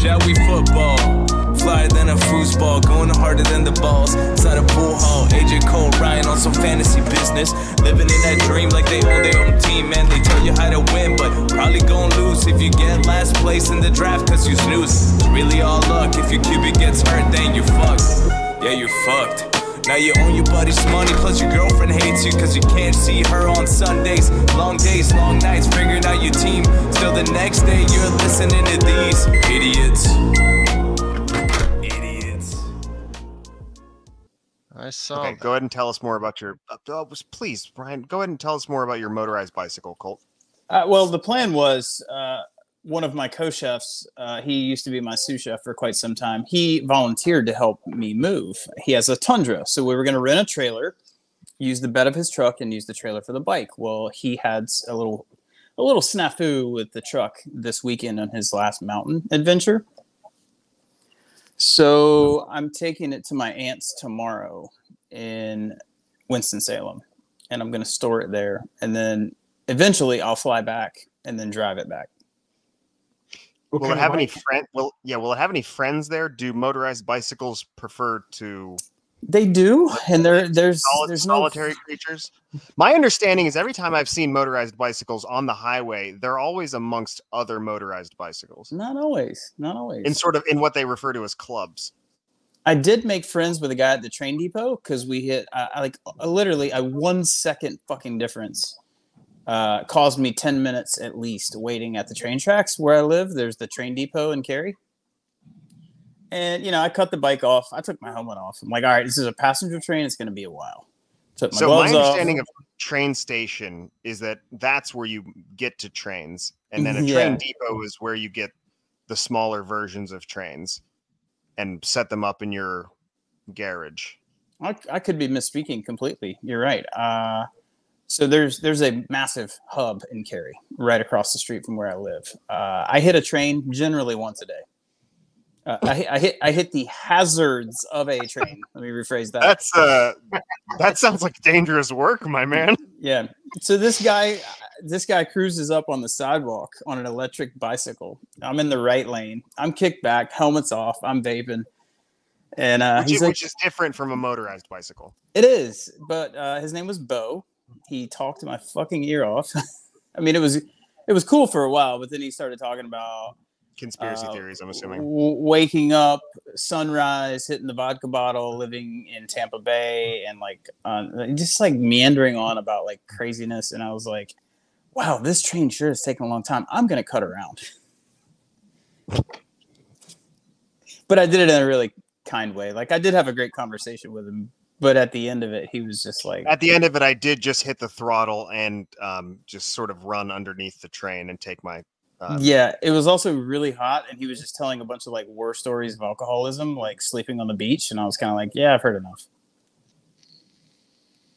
Shall we football? Flyer than a foosball, going harder than the balls. Inside a pool hall, AJ Cole, Ryan on some fantasy business. Living in that dream like they own their own team, man. They tell you how to win, but probably gon' lose if you get last place in the draft cause you snooze. It's really all luck. If your QB gets hurt, then you're fucked. Yeah, you're fucked. Now you own your buddy's money, plus your girlfriend hates you cause you can't see her on Sundays. Long days, long nights, figuring out your team. Still the next day you're listening to these idiots. I saw. Okay, go ahead and tell us more about your. Please, Brian, go ahead and tell us more about your motorized bicycle, Colt. Well, the plan was one of my co-chefs. He used to be my sous chef for quite some time. He volunteered to help me move. He has a Tundra, so we were going to rent a trailer, use the bed of his truck, and use the trailer for the bike. Well, he had a little snafu with the truck this weekend on his last mountain adventure. So I'm taking it to my aunt's tomorrow in Winston-Salem, and I'm going to store it there. And then eventually I'll fly back and then drive it back. Will it have any friends? Will it have any friends there? Do motorized bicycles prefer to? They do, and there's solitary creatures. My understanding is every time I've seen motorized bicycles on the highway, they're always amongst other motorized bicycles. Not always. In what they refer to as clubs. I did make friends with a guy at the train depot because we hit literally a 1 second fucking difference caused me 10 minutes at least waiting at the train tracks where I live. There's the train depot in Cary. And, I cut the bike off. I took my helmet off. I'm like, all right, this is a passenger train. It's going to be a while. Took my gloves my off. understanding of train station is that that's where you get to trains. And then a train depot is where you get the smaller versions of trains and set them up in your garage. I could be misspeaking completely. You're right. So there's a massive hub in Cary right across the street from where I live. I hit a train generally once a day. I hit the hazards of a train. Let me rephrase that. That sounds like dangerous work, my man. Yeah. So this guy cruises up on the sidewalk on an electric bicycle. I'm in the right lane. I'm kicked back, helmet's off. I'm vaping, and which is different from a motorized bicycle. It is, but his name was Bo. He talked my fucking ear off. I mean, it was cool for a while, but then he started talking about conspiracy theories, I'm assuming. Waking up, sunrise, hitting the vodka bottle, living in Tampa Bay, and just meandering on about craziness. And I was like, wow, this train sure has taken a long time. I'm going to cut around. But I did it in a really kind way. I did have a great conversation with him. But at the end of it, he was just like... At the end of it, I did just hit the throttle and just sort of run underneath the train and take my... Yeah, it was also really hot, and he was just telling a bunch of war stories of alcoholism, sleeping on the beach, and I was kind of like, yeah, I've heard enough.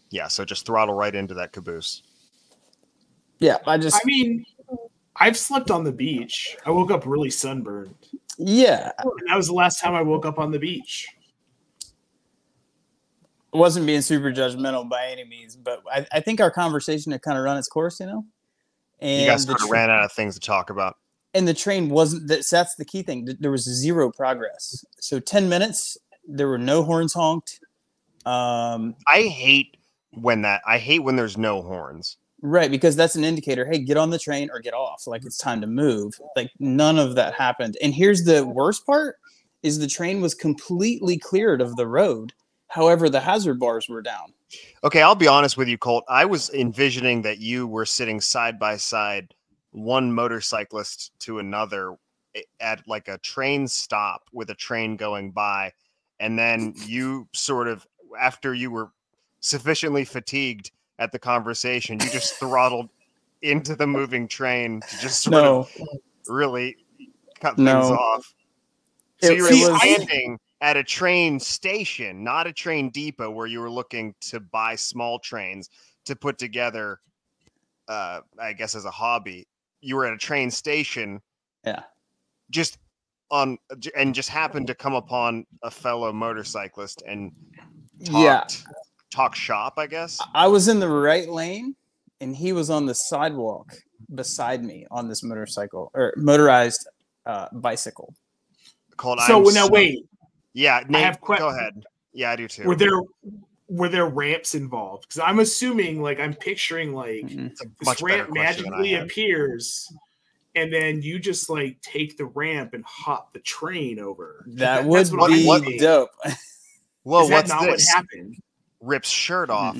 Yeah, so just throttle right into that caboose. Yeah, I've slept on the beach. I woke up really sunburned. Yeah. And that was the last time I woke up on the beach. I wasn't being super judgmental by any means, but I think our conversation had kind of run its course, And you guys sort of ran out of things to talk about. And the train wasn't, that's the key thing. There was zero progress. So 10 minutes, there were no horns honked. I hate when there's no horns. Right, because that's an indicator, hey, get on the train or get off. It's time to move. None of that happened. And here's the worst part, is the train was completely cleared of the road. However, the hazard bars were down. Okay, I'll be honest with you, Colt. I was envisioning that you were sitting side by side, one motorcyclist to another at a train stop with a train going by. And then you sort of, after you were sufficiently fatigued at the conversation, you just throttled into the moving train to just sort of really cut things off. So you were standing at a train station, not a train depot where you were looking to buy small trains to put together, I guess, as a hobby. You were at a train station. Yeah. Just happened to come upon a fellow motorcyclist and talk shop, I guess. I was in the right lane and he was on the sidewalk beside me on this motorcycle or motorized bicycle. Colt, So now wait. Yeah, Nate, go ahead. Yeah, I do too. Were there ramps involved? Because I'm assuming, like, I'm picturing like this ramp magically appears, and then you just like take the ramp and hop the train over. That would be dope. Well, what's not this? What happened? Rips shirt off.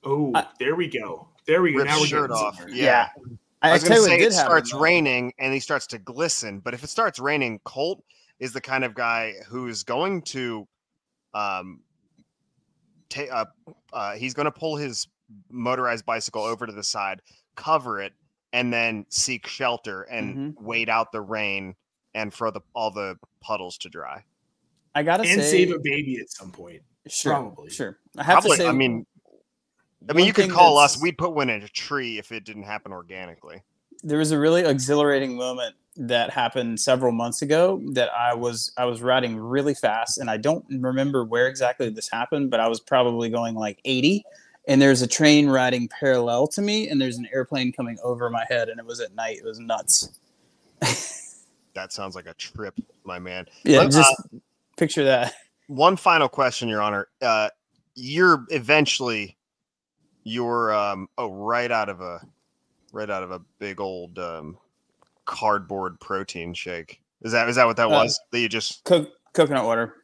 Oh, there we go. There we go. Rips now we're shirt off. Somewhere. Yeah. I was going to say it starts happen, raining and he starts to glisten, but if it starts raining, Colt is the kind of guy who's going to he's going to pull his motorized bicycle over to the side, cover it, and then seek shelter and wait out the rain and for all the puddles to dry. I gotta say, save a baby at some point. Sure, probably. Sure. I have to say, I mean, you could call us. We'd put one in a tree if it didn't happen organically. There was a really exhilarating moment that happened several months ago that I was riding really fast, and I don't remember where exactly this happened, but I was probably going like 80, and there's a train riding parallel to me, and there's an airplane coming over my head, and it was at night. It was nuts. That sounds like a trip, my man. Yeah, just picture that. One final question, Your Honor. You're right out of a big old cardboard protein shake. Is that what that was? That you just coconut water.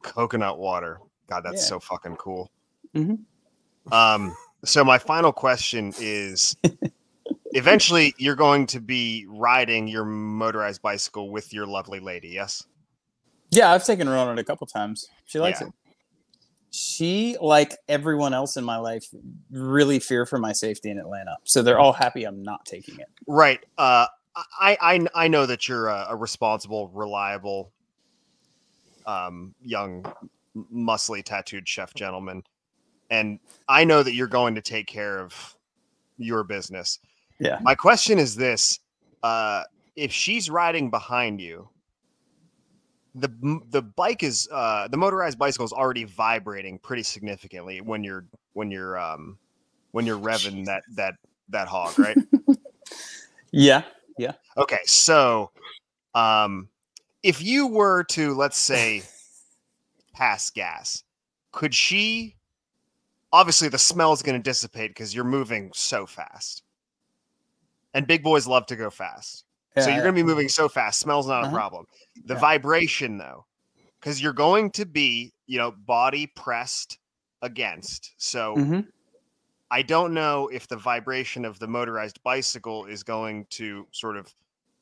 Coconut water. God, that's so fucking cool. Mm-hmm. So my final question is, eventually you're going to be riding your motorized bicycle with your lovely lady, yes? Yeah, I've taken her on it a couple times. She likes it. She, like everyone else in my life, really fear for my safety in Atlanta. So they're all happy I'm not taking it. Right. I know that you're a responsible, reliable, young, muscly, tattooed chef gentleman. And I know that you're going to take care of your business. Yeah. My question is this. If she's riding behind you, the bike is the motorized bicycle is already vibrating pretty significantly when you're revving that hog, right? Yeah. Okay, so if you were to, let's say, pass gas, could she? Obviously, the smell is going to dissipate because you're moving so fast, and big boys love to go fast. So you're going to be moving so fast. Smell's not a problem. The vibration, though, because you're going to be, body pressed against. So I don't know if the vibration of the motorized bicycle is going to sort of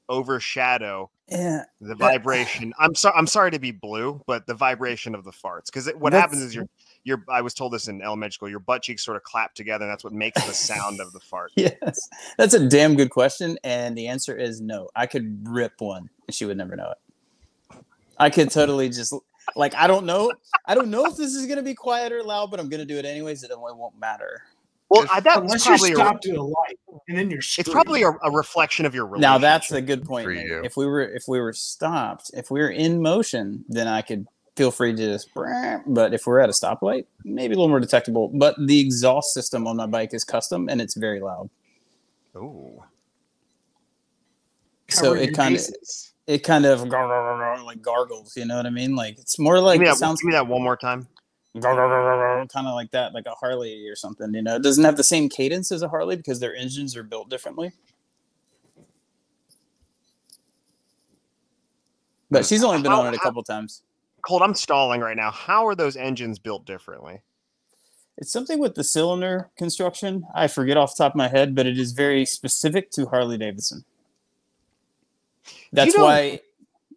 overshadow the vibration. I'm sorry to be blue, but the vibration of the farts. Because what happens is I was told this in elementary school, your butt cheeks sort of clap together, and that's what makes the sound of the fart. Yes. That's a damn good question. And the answer is no. I could rip one and she would never know it. I could totally just, like, I don't know if this is going to be quiet or loud, but I'm going to do it anyways. It won't matter. Well, unless you're stopped at a light, and then you're screwed. It's probably a reflection of your relationship. Now that's a good point. If we were stopped, if we were in motion, then I could feel free to just. But if we're at a stoplight, maybe a little more detectable. But the exhaust system on my bike is custom, and it's very loud. Oh. So it kind of like gargles. You know what I mean? Like it's more like give me that one more time. Kind of like that, like a Harley or something. It doesn't have the same cadence as a Harley because their engines are built differently. But she's only been on it a couple times. Colt, I'm stalling right now. How are those engines built differently? It's something with the cylinder construction. I forget off the top of my head, but it is very specific to Harley Davidson. That's why.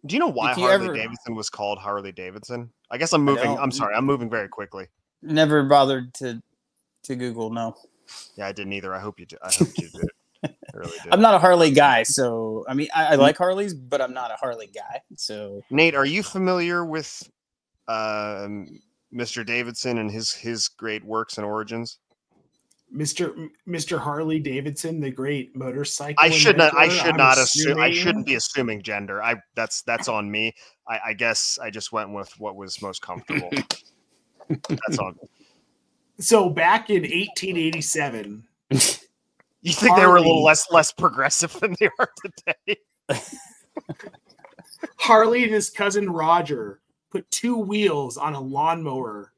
Do you know why Harley Davidson was called Harley Davidson? I guess I'm moving. I'm sorry. I'm moving very quickly. Never bothered to Google. No. Yeah, I didn't either. I hope you did. I really did. I'm not a Harley guy, so I mean, I like Harleys, but I'm not a Harley guy. So, Nate, are you familiar with Mr. Davidson and his great works and origins? Mr. Harley Davidson, the great motorcycle. I shouldn't be assuming gender. That's on me. I guess I just went with what was most comfortable. That's on me. So back in 1887, you think they were a little less progressive than they are today? Harley and his cousin Roger put 2 wheels on a lawnmower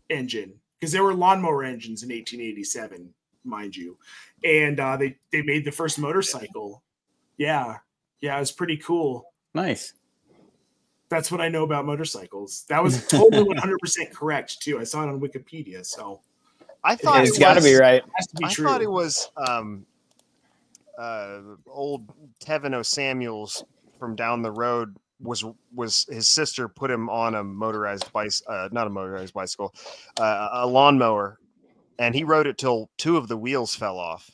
engine, because there were lawnmower engines in 1887, mind you. And they made the first motorcycle. Yeah. Yeah, it was pretty cool. Nice. That's what I know about motorcycles. That was totally 100% correct, too. I saw it on Wikipedia, so I thought it's got to be right. it has to be I true. thought it was old Tevin O'Samuels from down the road was his sister put him on a motorized bicycle, not a motorized bicycle, a lawnmower, and he rode it till 2 of the wheels fell off,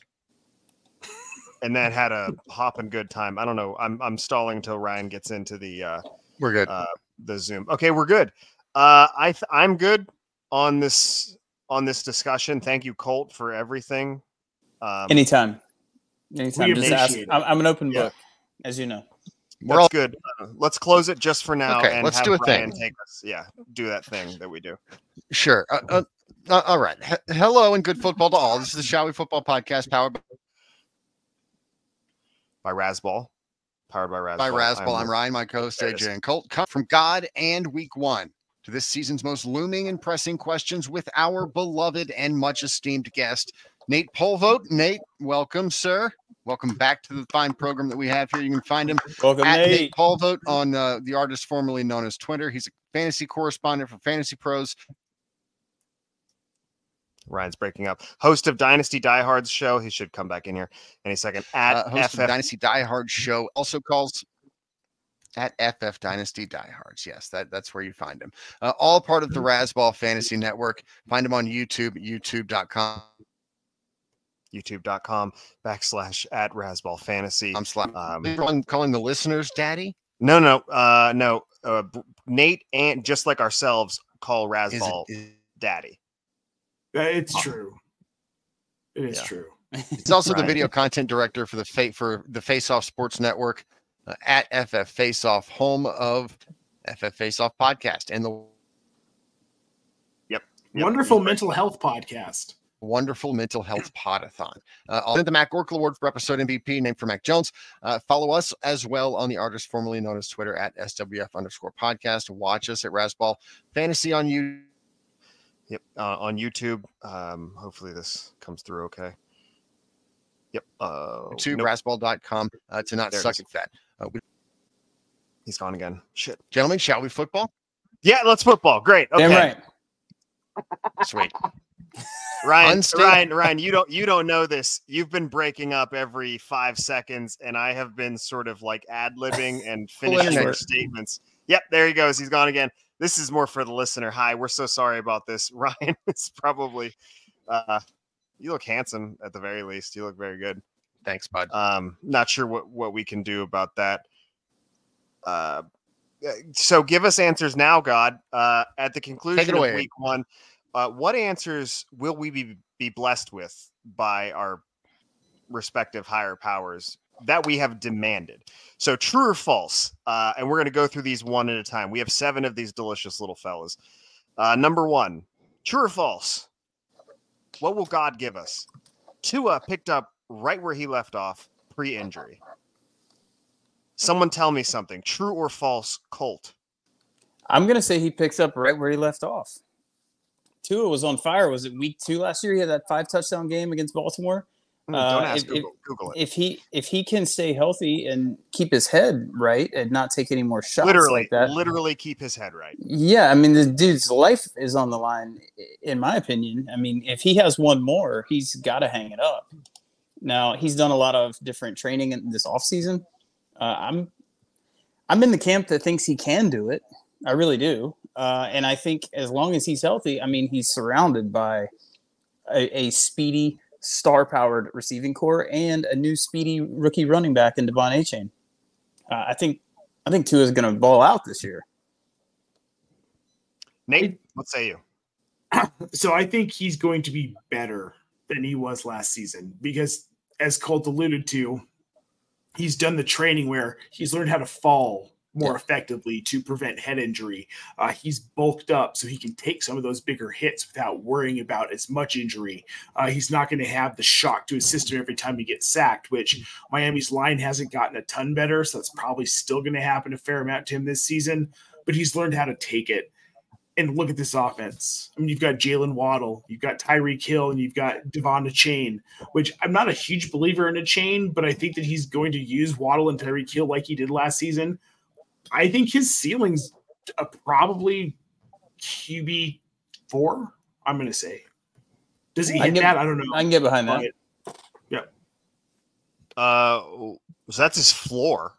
and then had a hopping good time. I don't know. I'm stalling until Ryan gets into the. We're good. The Zoom. Okay, we're good. I'm good on this discussion. Thank you, Colt, for everything. Anytime. Just ask. I'm an open book, as you know. That's good. Let's close it just for now. Okay, and let's have do a Brian thing. Take us. Yeah, do that thing that we do. Sure. All right. Hello and good football to all. This is the Shall We Football Podcast, powered by Razzball. Powered by Razzball. by Razzball. I'm Ryan, my co-host AJ, and Colt. Come from God and Week 1 to this season's most looming and pressing questions with our beloved and much esteemed guest, Nate POLVOGT. Nate, welcome, sir. Welcome back to the fine program that we have here. You can find him Welcome, at Nate. Nate POLVOGT on the artist formerly known as Twitter. He's a fantasy correspondent for Fantasy Pros. Ryan's breaking up. Host of Dynasty Diehards show. He should come back in here any second. At Host FF of Dynasty Diehard show, also calls at FF Dynasty Diehards. Yes, that's where you find him. All part of the Razzball Fantasy Network. Find him on YouTube, youtube.com. youtube.com/at Razzball Fantasy. I'm calling the listeners daddy. No. Nate and just like ourselves call Razzball daddy. It's true. It is true. It's also the video content director for the Face Off Sports Network at FF Face Off, home of FF Face Off podcast and the wonderful mental health podcast. Wonderful mental health podathon. I'll the Mac Oracle Award for episode MVP, named for Mac Jones. Follow us as well on the artist formerly known as Twitter at SWF_podcast. Watch us at Razzball Fantasy on YouTube. Yep, on YouTube. Hopefully this comes through okay. Yep. To Razzball.com to not There it suck is. at that. He's gone again. Shit. Gentlemen, shall we football? Yeah, let's football. Great. Okay. Damn right. Sweet. Ryan, you don't know this. You've been breaking up every 5 seconds, and I have been sort of like ad-libbing and finishing your statements. Yep, there he goes. He's gone again. This is more for the listener. Hi, we're so sorry about this. Ryan is probably you look handsome at the very least. You look very good. Thanks, bud. Not sure what we can do about that. So give us answers now, God. At the conclusion of week 1, what answers will we be blessed with by our respective higher powers that we have demanded? So true or false? And we're going to go through these one at a time. We have 7 of these delicious little fellas. Number 1, true or false? What will God give us? Tua picked up right where he left off pre-injury. Someone tell me something. True or false, Colt? I'm going to say he picks up right where he left off. Tua was on fire. Was it week 2 last year? He had that 5-touchdown game against Baltimore. Don't ask Google it. If he can stay healthy and keep his head right and not take any more shots like that. Literally keep his head right. Yeah, I mean, the dude's life is on the line, in my opinion. I mean, if he has one more, he's got to hang it up. Now, he's done a lot of different training in this offseason. I'm in the camp that thinks he can do it. I really do. And I think as long as he's healthy, I mean, he's surrounded by a speedy, star-powered receiving core and a new speedy rookie running back in Devon Achane. I think Tua is going to ball out this year. Nate, what say you? So I think he's going to be better than he was last season because, as Colt alluded to, he's done the training where he's learned how to fall more effectively to prevent head injury. He's bulked up so he can take some of those bigger hits without worrying about as much injury. He's not going to have the shock to his system every time he gets sacked, which Miami's line hasn't gotten a ton better, so that's probably still going to happen a fair amount to him this season, but he's learned how to take it. And look at this offense. I mean, you've got Jalen Waddle, you've got Tyreek Hill, and you've got Devon Achane, which I'm not a huge believer in Achane, but I think that he's going to use Waddle and Tyreek Hill like he did last season. I think his ceiling's probably QB 4, I'm going to say. Does he hit that? I don't know. I can get behind that. Yeah. So that's his floor.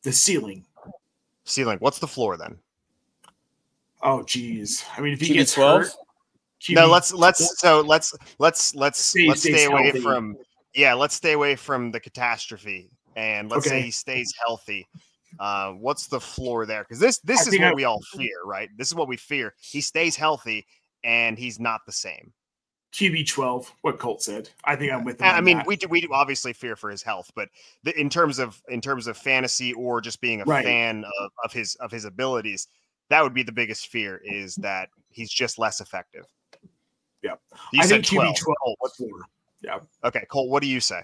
The ceiling. Ceiling. What's the floor then? Oh, geez. I mean, if he QB gets 12? hurt, No, let's stay away healthy. from let's stay away from the catastrophe, and let's say he stays healthy. What's the floor there? Because this is what we all fear, right? This is what we fear. He stays healthy and he's not the same. QB 12, what Colt said. I think I'm with him. I mean, we do obviously fear for his health, but in terms of fantasy or just being a fan of his abilities, that would be the biggest fear, is that he's just less effective. Yeah. You said think 12. QB 12. What's floor? Yeah. Okay, Colt, what do you say?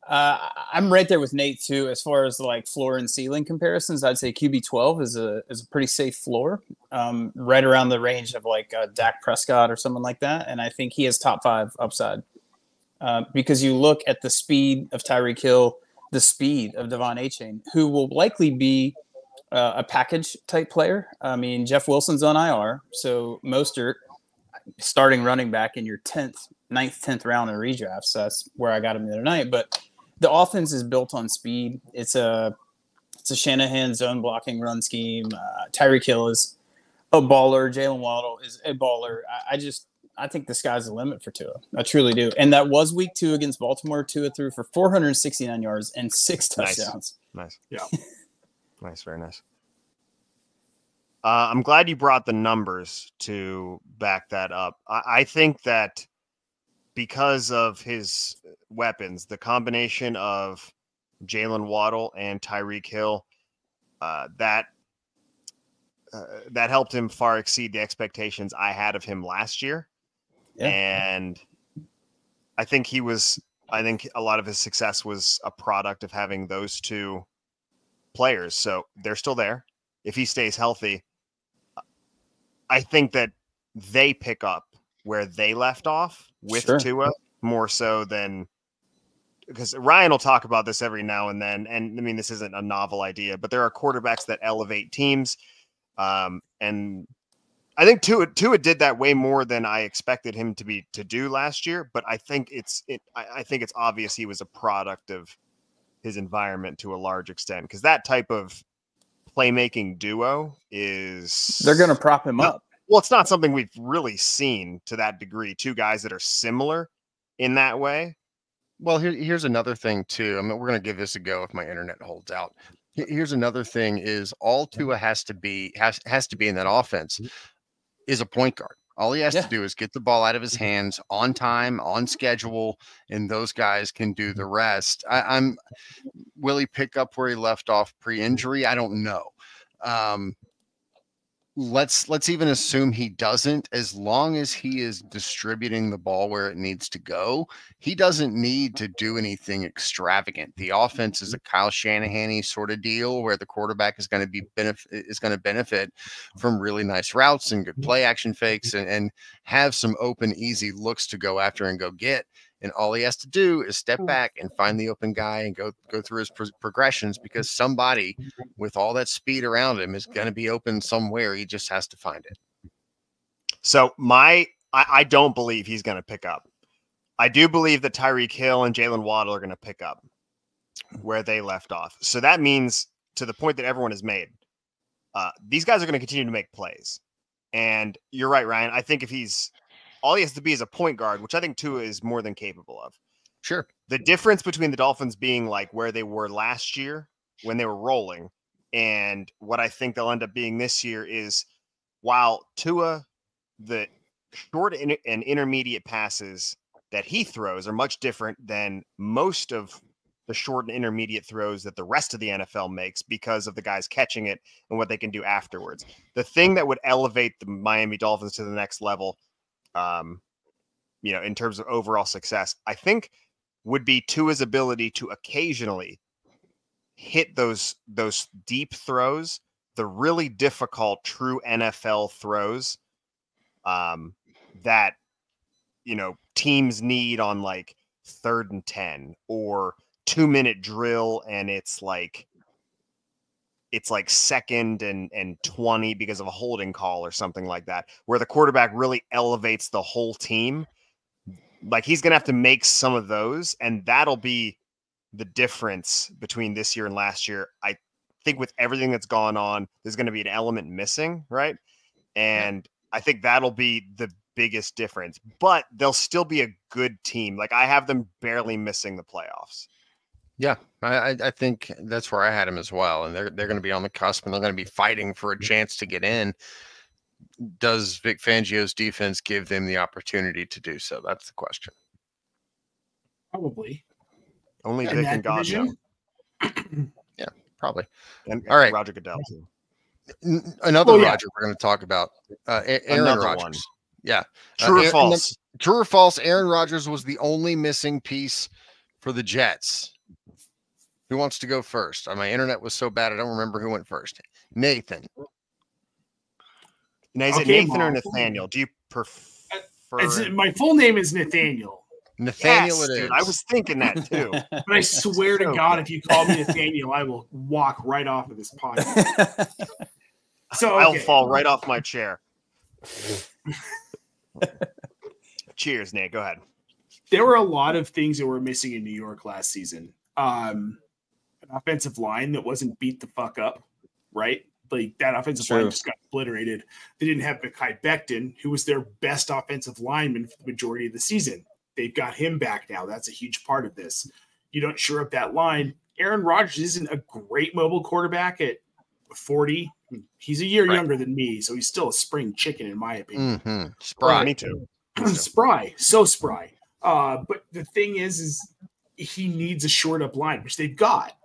I'm right there with Nate too. As far as like floor and ceiling comparisons, I'd say QB 12 is a pretty safe floor, right around the range of like Dak Prescott or someone like that. And I think he has top 5 upside, because you look at the speed of Tyreek Hill, the speed of Devon Achane, who will likely be a package type player. I mean, Jeff Wilson's on IR, so Mostert starting running back in your 9th, 10th round in redraft. So that's where I got him the other night. But the offense is built on speed. It's a Shanahan zone blocking run scheme. Tyreek Hill is a baller. Jalen Waddle is a baller. I think the sky's the limit for Tua. I truly do. And that was week 2 against Baltimore. Tua threw for 469 yards and 6 touchdowns. Nice. Yeah. Nice. Very nice. I'm glad you brought the numbers to back that up. I think that because of his weapons, the combination of Jalen Waddle and Tyreek Hill, that helped him far exceed the expectations I had of him last year. Yeah. And I think a lot of his success was a product of having those two players. So they're still there. If he stays healthy, I think that they pick up where they left off with Tua more so than, because Ryan will talk about this every now and then. And I mean, this isn't a novel idea, but there are quarterbacks that elevate teams. And I think Tua did that way more than I expected him to do last year. But I think it's obvious he was a product of his environment to a large extent, because that type of playmaking duo they're going to prop him up. Well, it's not something we've really seen to that degree. Two guys that are similar in that way. Well, here's another thing too. I mean, we're going to give this a go if my internet holds out. Here's another thing: is all Tua has to be in that offense is a point guard. All he has to do is get the ball out of his hands on time, on schedule, and those guys can do the rest. Will he pick up where he left off pre-injury? I don't know. Let's even assume he doesn't. As long as he is distributing the ball where it needs to go, he doesn't need to do anything extravagant. The offense is a Kyle Shanahan-y sort of deal where the quarterback is going to benefit from really nice routes and good play action fakes and have some open, easy looks to go after and go get. And all he has to do is step back and find the open guy and go through his progressions, because somebody with all that speed around him is going to be open somewhere. He just has to find it. So I don't believe he's going to pick up. I do believe that Tyreek Hill and Jalen Waddle are going to pick up where they left off. So that means, to the point that everyone has made, these guys are going to continue to make plays. And you're right, Ryan. I think all he has to be is a point guard, which I think Tua is more than capable of. Sure. The difference between the Dolphins being like where they were last year when they were rolling and what I think they'll end up being this year is, while Tua, the short and intermediate passes that he throws are much different than most of the short and intermediate throws that the rest of the NFL makes because of the guys catching it and what they can do afterwards. The thing that would elevate the Miami Dolphins to the next level, in terms of overall success, I think would be Tua's ability to occasionally hit those deep throws, the really difficult true NFL throws that, teams need on like 3rd and 10 or 2-minute drill. And it's like 2nd and 20 because of a holding call or something like that, where the quarterback really elevates the whole team. Like, he's going to have to make some of those, and that'll be the difference between this year and last year. I think with everything that's gone on, there's going to be an element missing, right? And I think that'll be the biggest difference, but they'll still be a good team. Like, I have them barely missing the playoffs. Yeah, I think that's where I had them as well. And they're going to be on the cusp, and they're going to be fighting for a chance to get in. Does Vic Fangio's defense give them the opportunity to do so? That's the question. Probably. Only Vic and God know. Yeah, probably. And all right, Roger Goodell too. Another Roger we're going to talk about. Aaron Rodgers. Yeah. True or false? True or false? Aaron Rodgers was the only missing piece for the Jets. Who wants to go first? My internet was so bad I don't remember who went first. Nathan. Now, is it Nathan or Nathaniel? Do you prefer? My full name is Nathaniel. Nathaniel, yes, it is. Dude, I was thinking that too. But I swear to God, if you call me Nathaniel, I will walk right off of this podcast. So I'll fall right off my chair. Cheers, Nate. Go ahead. There were a lot of things that were missing in New York last season. An offensive line that wasn't beat the fuck up, right? Like, that offensive line just got obliterated. They didn't have Mekhi Becton, who was their best offensive lineman for the majority of the season. They've got him back now. That's a huge part of this. You don't shore up that line. Aaron Rodgers isn't a great mobile quarterback at 40. He's a year younger than me, so he's still a spring chicken, in my opinion. Spry. Me too. Spry. So spry. But the thing is he needs a short up line, which they've got.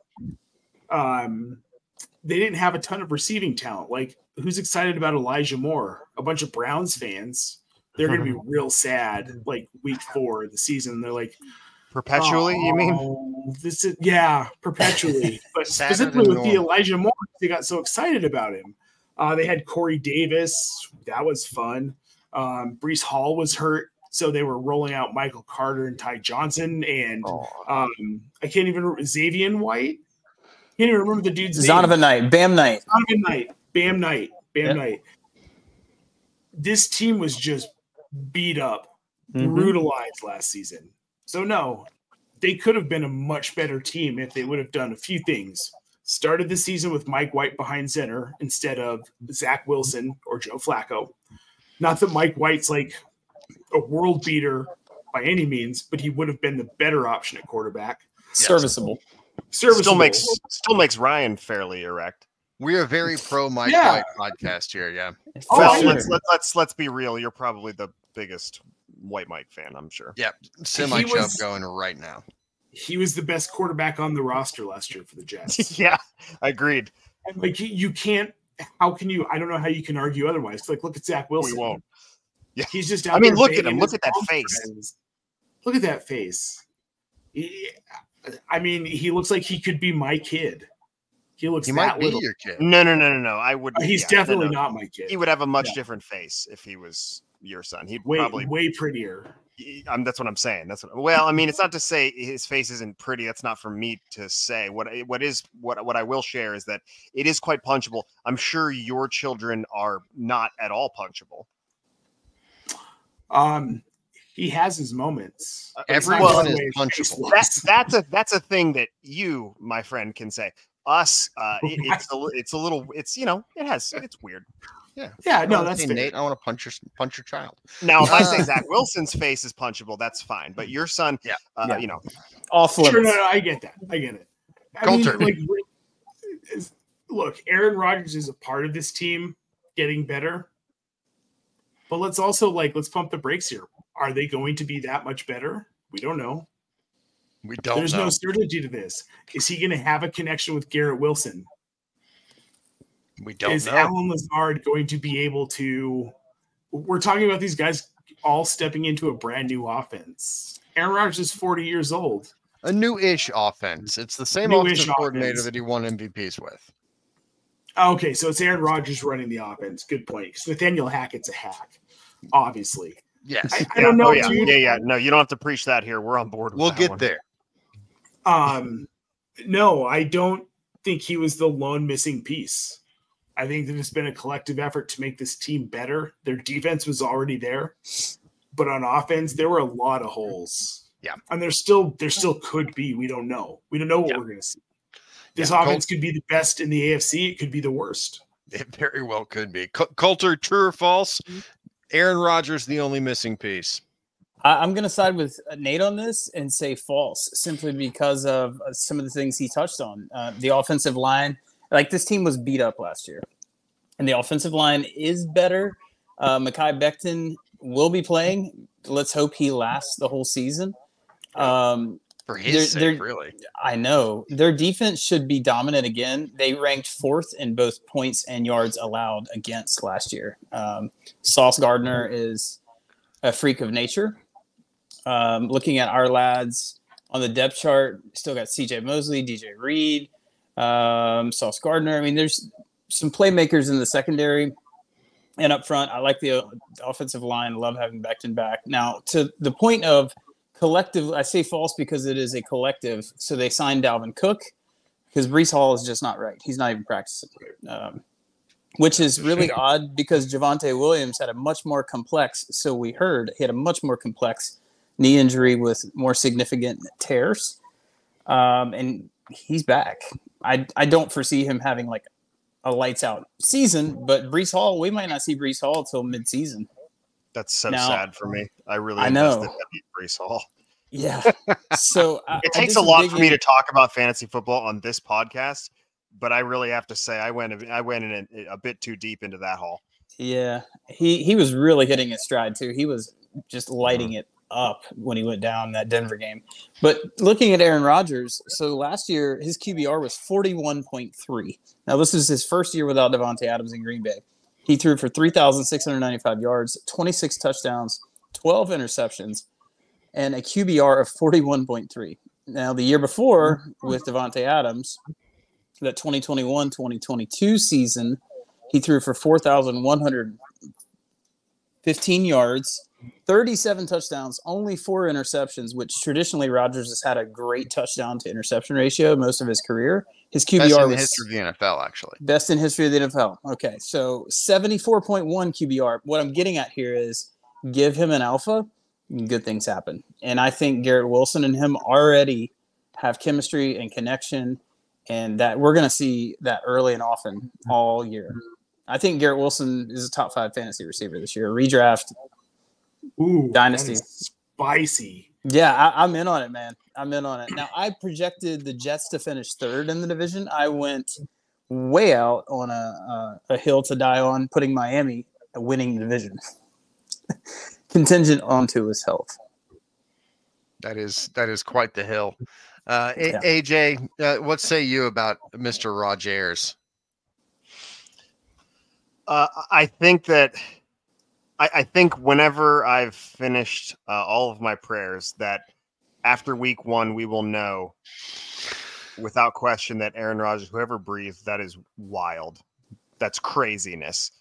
They didn't have a ton of receiving talent. Like, who's excited about Elijah Moore? A bunch of Browns fans. They're going to be real sad, like, week 4 of the season. They're like, perpetually, you mean? This is perpetually. But specifically with the Elijah Moore, they got so excited about him. They had Corey Davis. That was fun. Breece Hall was hurt, so they were rolling out Michael Carter and Ty Johnson. And I can't even remember Xavier White. Can't even remember the dude's name. Zonovan Knight. Bam Knight. Bam Knight. This team was just beat up, brutalized last season. So, no, they could have been a much better team if they would have done a few things. Started the season with Mike White behind center instead of Zach Wilson or Joe Flacco. Not that Mike White's like a world beater by any means, but he would have been the better option at quarterback. Serviceable. Still makes Ryan fairly erect. We are very pro Mike White podcast here. Yeah. Well, let's be real. You're probably the biggest White Mike fan, I'm sure. Yeah. Semi-chub going right now. He was the best quarterback on the roster last year for the Jets. Yeah, agreed. And like, you can't. How can you? I don't know how you can argue otherwise. Like, look at Zach Wilson. We won't. Yeah, he's just out. I mean, look at him. Look at that face. Friends. Look at that face. I mean, he looks like he could be my kid. He looks. He that might be little. your kid. No. I would. He's definitely not my kid. He would have a much different face if he was your son. He'd probably way prettier. That's what I'm saying. Well, I mean, it's not to say his face isn't pretty. That's not for me to say. What I will share is that it is quite punchable. I'm sure your children are not at all punchable. He has his moments. Everyone is punchable. That's a thing that you, my friend, can say. Us, it's weird. Yeah. No, that's fair. Nate, I want to punch your child. Now, if I say Zach Wilson's face is punchable, that's fine. But your son, off limits. Sure, no, I get that. I get it. I mean, look, Aaron Rodgers is a part of this team getting better. But let's also let's pump the brakes here. Are they going to be that much better? We don't know. We don't There's know. no certainty to this. Is he going to have a connection with Garrett Wilson? We don't Is know. Alan Lazard going to be able to? We're talking about these guys all stepping into a brand new offense. Aaron Rodgers is 40 years old. A new-ish offense. It's the same New-ish offensive coordinator offense. that he won MVPs with. Okay, so it's Aaron Rodgers running the offense. Good point. Because Nathaniel Hackett's a hack, obviously. Yes. I don't know. Yeah. No, you don't have to preach that here. We're on board with We'll that get one. there. No, I don't think he was the lone missing piece. I think that it's been a collective effort to make this team better. Their defense was already there, but on offense, there were a lot of holes. Yeah. And there still could be. We don't know. We don't know what we're going to see. This offense could be the best in the AFC. It could be the worst. It very well could be. Coulter, true or false? Aaron Rodgers, the only missing piece. I'm going to side with Nate on this and say false, simply because of some of the things he touched on. The offensive line, like this team was beat up last year, and the offensive line is better. Mekhi Becton will be playing. Let's hope he lasts the whole season. For his sake, really. I know. Their defense should be dominant again. They ranked 4th in both points and yards allowed against last year. Sauce Gardner is a freak of nature. Looking at our lads on the depth chart, still got CJ Mosley, DJ Reed, Sauce Gardner. I mean, there's some playmakers in the secondary and up front. I like the offensive line. Love having Becton back. Now, to the point of collective, I say false because it is a collective. So they signed Dalvin Cook because Breece Hall is just not right. He's not even practicing, which is really odd because Javonte Williams had a much more complex. So we heard he had a much more complex knee injury with more significant tears, and he's back. I don't foresee him having like a lights out season, but Breece Hall, we might not see Breece Hall until mid-season. That's so sad for me. I really I know. invested heavy in Breece Hall. Yeah. So it takes a lot for me to talk about fantasy football on this podcast, but I really have to say I went in a bit too deep into that hall. Yeah, he was really hitting his stride too. He was just lighting it up when he went down that Denver game. But looking at Aaron Rodgers, so last year his QBR was 41.3. Now this is his first year without Devontae Adams in Green Bay. He threw for 3,695 yards, 26 touchdowns, 12 interceptions, and a QBR of 41.3. Now, the year before with Devontae Adams, that 2021-2022 season, he threw for 4,115 yards, 37 touchdowns, only 4 interceptions, which traditionally Rodgers has had a great touchdown to interception ratio most of his career. His QBR best in the was history of the NFL, actually. Best in history of the NFL. Okay, so 74.1 QBR. What I'm getting at here is give him an alpha, good things happen. And I think Garrett Wilson and him already have chemistry and connection, and that we're going to see that early and often all year. I think Garrett Wilson is a top 5 fantasy receiver this year. Redraft. Ooh, Dynasty. Spicy. Yeah, I'm in on it, man. I'm in on it. Now, I projected the Jets to finish 3rd in the division. I went way out on a hill to die on, putting Miami winning the division. Contingent onto his health. That is quite the hill. AJ, what say you about Mr. Rodgers? I think that I think whenever I've finished all of my prayers that after week 1, we will know without question that Aaron Rodgers, whoever breathed, that is wild. That's craziness.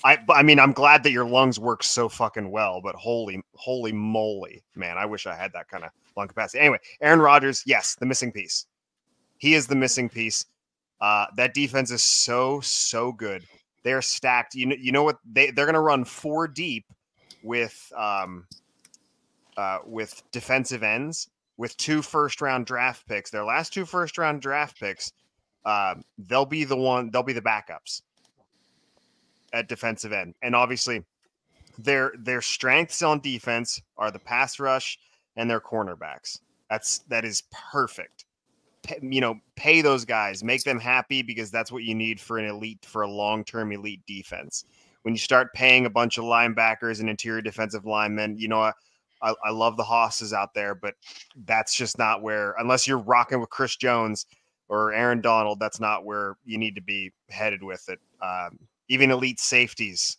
I mean, I'm glad that your lungs work so fucking well, but holy moly, man, I wish I had that kind of lung capacity. Anyway, Aaron Rodgers, yes, the missing piece. He is the missing piece. That defense is so good. They're stacked. You know what? They're going to run 4 deep with defensive ends with 2 first-round draft picks. Their last 2 first-round draft picks, they'll be the backups at defensive end. And obviously their strengths on defense are the pass rush and their cornerbacks. That is perfect. Pay those guys, make them happy, because that's what you need for a long-term elite defense. When you start paying a bunch of linebackers and interior defensive linemen, I love the Hosses out there, but that's just not where, unless you're rocking with Chris Jones or Aaron Donald, that's not where you need to be headed with it. Even elite safeties,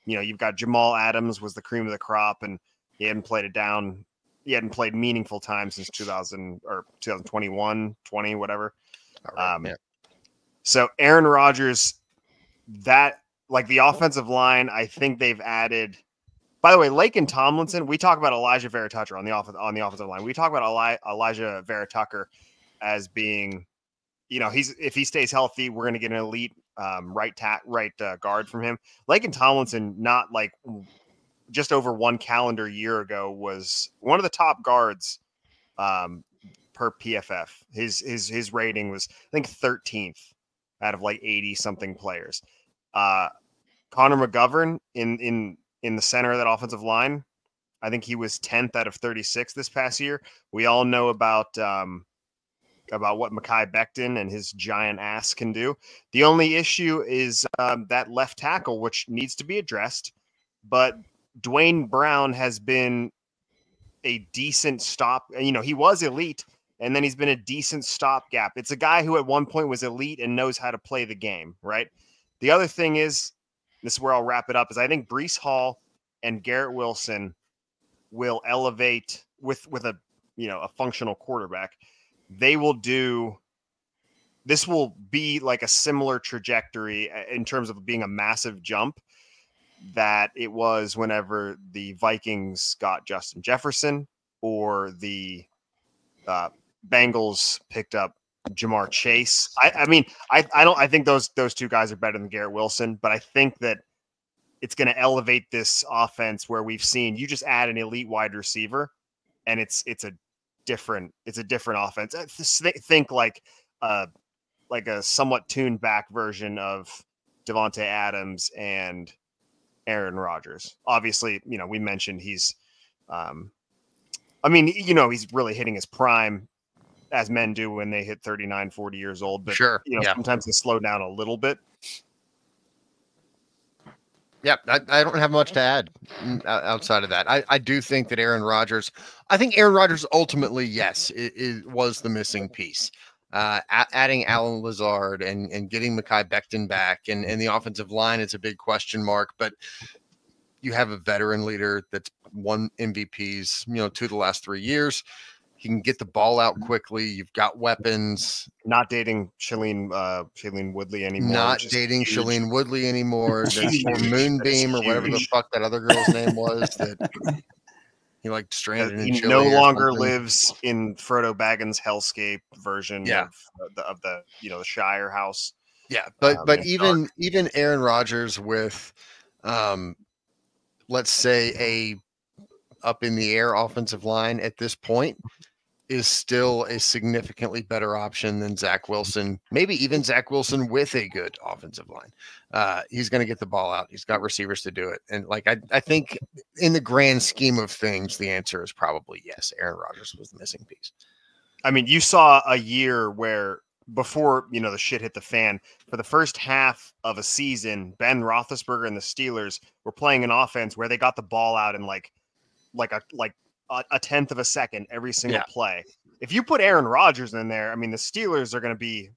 you've got Jamal Adams was the cream of the crop, and he hadn't played it down. He hadn't played meaningful time since 2021, 20, whatever. Right, So Aaron Rodgers, that like the offensive line, I think they've added. By the way, Laken Tomlinson, we talk about Elijah Vera Tucker on the offensive line. We talk about Elijah Vera Tucker as being, if he stays healthy, we're going to get an elite right guard from him. Laken Tomlinson, not like just over one calendar year ago, was one of the top guards per PFF. His rating was, I think, 13th out of like 80 something players. Connor McGovern in the center of that offensive line, I think he was 10th out of 36 this past year. We all know about what Mekhi Becton and his giant ass can do. The only issue is that left tackle, which needs to be addressed. But Dwayne Brown has been a decent stop. He was elite, and then he's been a decent stopgap. It's a guy who at one point was elite and knows how to play the game, right? The other thing is, this is where I'll wrap it up, is I think Breece Hall and Garrett Wilson will elevate with a functional quarterback. This will be like a similar trajectory in terms of being a massive jump that it was whenever the Vikings got Justin Jefferson or the Bengals picked up Jamar Chase. I think those two guys are better than Garrett Wilson, but I think that it's going to elevate this offense where we've seen you just add an elite wide receiver and it's a different offense. Think like a somewhat tuned back version of Devontae Adams and Aaron Rodgers. Obviously, we mentioned he's he's really hitting his prime as men do when they hit 39, 40 years old, but sure. Sometimes they slow down a little bit. Yeah, I don't have much to add outside of that. I do think that Aaron Rodgers ultimately, yes, it was the missing piece. Adding Alan Lazard and getting Mekhi Becton back and the offensive line is a big question mark, but you have a veteran leader that's won MVPs, 2 of the last 3 years. He can get the ball out quickly. You've got weapons. Not dating Shailene Woodley anymore. Shailene Woodley anymore. Or Moonbeam or whatever the fuck that other girl's name was that he like stranded in Chile. He no longer lives in Frodo Baggins' hellscape version of the Shire house. Yeah, but even Aaron Rodgers with let's say a up in the air offensive line at this point is still a significantly better option than Zach Wilson, maybe even Zach Wilson with a good offensive line. He's going to get the ball out. He's got receivers to do it. And I think in the grand scheme of things, the answer is probably yes. Aaron Rodgers was the missing piece. I mean, you saw a year where before, the shit hit the fan, for the first half of a season, Ben Roethlisberger and the Steelers were playing an offense where they got the ball out in like a tenth of a second every single play. If you put Aaron Rodgers in there, I mean, the Steelers are going to be,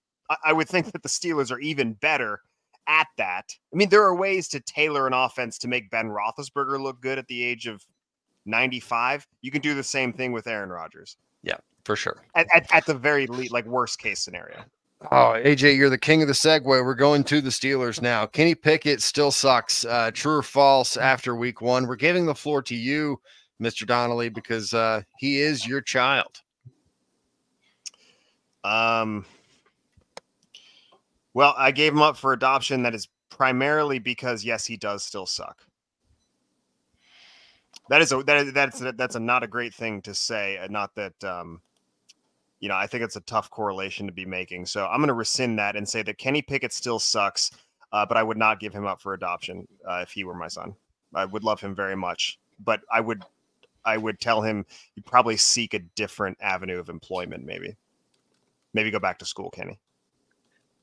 I would think that the Steelers are even better at that. I mean, there are ways to tailor an offense to make Ben Roethlisberger look good at the age of 95. You can do the same thing with Aaron Rodgers. Yeah, for sure. At the very least, like worst case scenario. Oh, AJ, you're the king of the segue. We're going to the Steelers now. Kenny Pickett still sucks. True or false after week 1? We're giving the floor to you, Mr. Donnelly, because he is your child. Well, I gave him up for adoption. That is primarily because, yes, he does still suck. That's a not a great thing to say. Not that, I think it's a tough correlation to be making. So I'm going to rescind that and say that Kenny Pickett still sucks, but I would not give him up for adoption if he were my son. I would love him very much, but I would tell him you probably seek a different avenue of employment. Maybe go back to school, Kenny.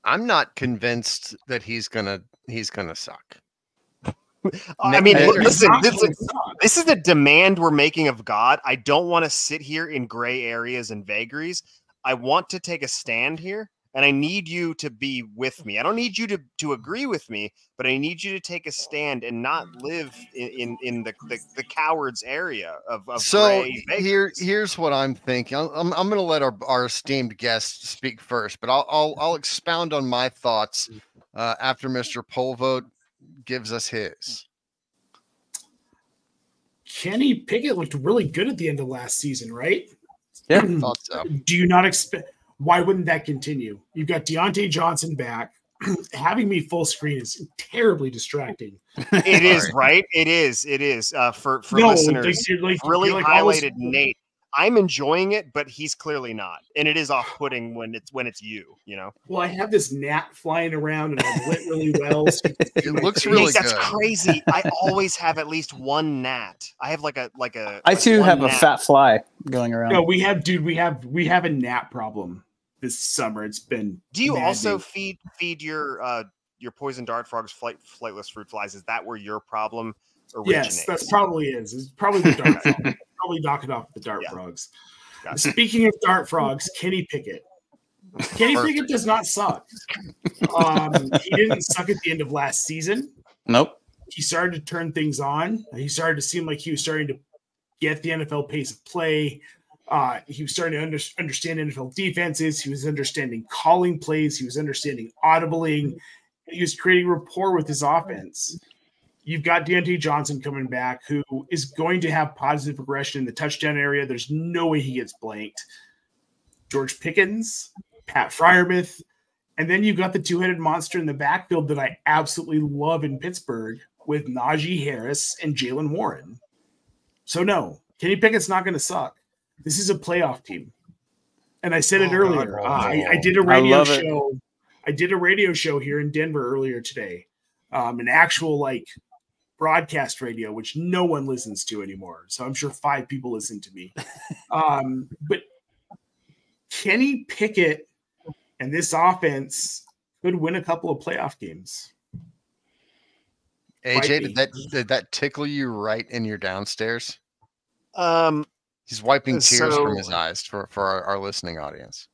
I'm not convinced that he's gonna suck. I mean, listen, this is the demand we're making of God. I don't want to sit here in gray areas and vagaries. I want to take a stand here, and I need you to be with me. I don't need you to agree with me, but I need you to take a stand and not live in the coward's area of so gray here's what I'm thinking. I'm going to let our esteemed guest speak first, but I'll expound on my thoughts after Mr. POLVOGT gives us his. Kenny Pickett looked really good at the end of last season, right? Yeah, thought so. Do you not expect? Why wouldn't that continue? You've got Deontay Johnson back. Having me full screen is terribly distracting. It is, right? It is. For listeners, really highlighted Nate. I'm enjoying it, but he's clearly not, and it is off-putting when it's you. You know. Well, I have this gnat flying around, and I'm lit really well. So it looks really good. That's crazy. I always have at least one gnat. I have like a. I too have a fat fly going around. No, we have a gnat problem this summer. It's been. Do you also feed your poison dart frogs flightless fruit flies? Is that where your problem originates? Yes, that's probably is. It's probably the dart frog. Probably knock it off the dart frogs. Gotcha. Speaking of dart frogs, Kenny Pickett. Kenny Pickett does not suck. He didn't suck at the end of last season. Nope. He started to turn things on. He started to seem like he was starting to get the NFL pace of play. He was starting to understand NFL defenses. He was understanding calling plays. He was understanding audibling. He was creating rapport with his offense. You've got Deontay Johnson coming back, who is going to have positive progression in the touchdown area. There's no way he gets blanked. George Pickens, Pat Freiermuth, and then you've got the two-headed monster in the backfield that I absolutely love in Pittsburgh with Najee Harris and Jaylen Warren. So no, Kenny Pickett's not going to suck. This is a playoff team. And I said it earlier. I did a radio show. I did a radio show here in Denver earlier today. An actual broadcast radio, which no one listens to anymore. So I'm sure 5 people listen to me. But Kenny Pickett and this offense could win a couple of playoff games. AJ, did that tickle you right in your downstairs? He's wiping tears from his eyes for our listening audience.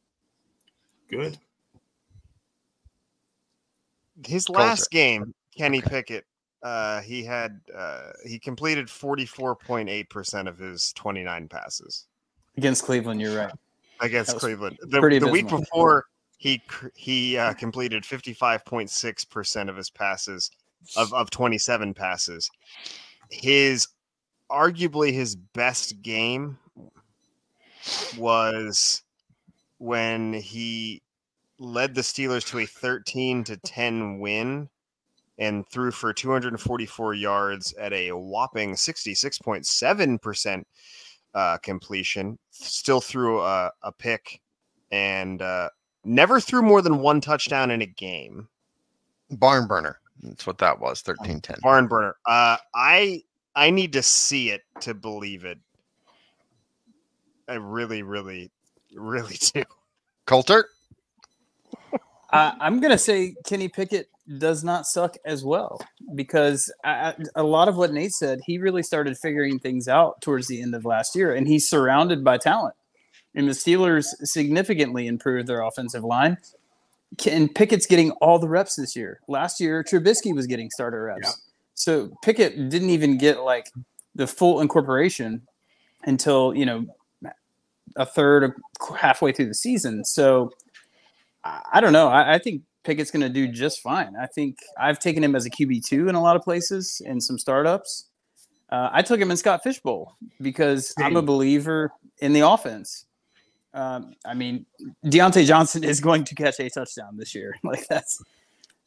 Good. His last game, Kenny Pickett, he completed 44.8% of his 29 passes against Cleveland. You're right. Against Cleveland, the week before he completed 55.6% of his passes of 27 passes. Arguably his best game was when he led the Steelers to a 13-10 win and threw for 244 yards at a whopping 66.7% completion. Still threw a pick and never threw more than one touchdown in a game. Barn burner. That's what that was. 13-10. Barn burner. I need to see it to believe it. I really, really, really do. Coulter? I'm going to say Kenny Pickett does not suck as well because a lot of what Nate said, he really started figuring things out towards the end of last year, and he's surrounded by talent. And the Steelers significantly improved their offensive line. And Pickett's getting all the reps this year. Last year, Trubisky was getting starter reps. Yeah. So Pickett didn't even get the full incorporation until, a third or halfway through the season. So I don't know. I think Pickett's going to do just fine. I think I've taken him as a QB2 in a lot of places in some startups. I took him in Scott Fishbowl because I'm a believer in the offense. Deontay Johnson is going to catch a touchdown this year.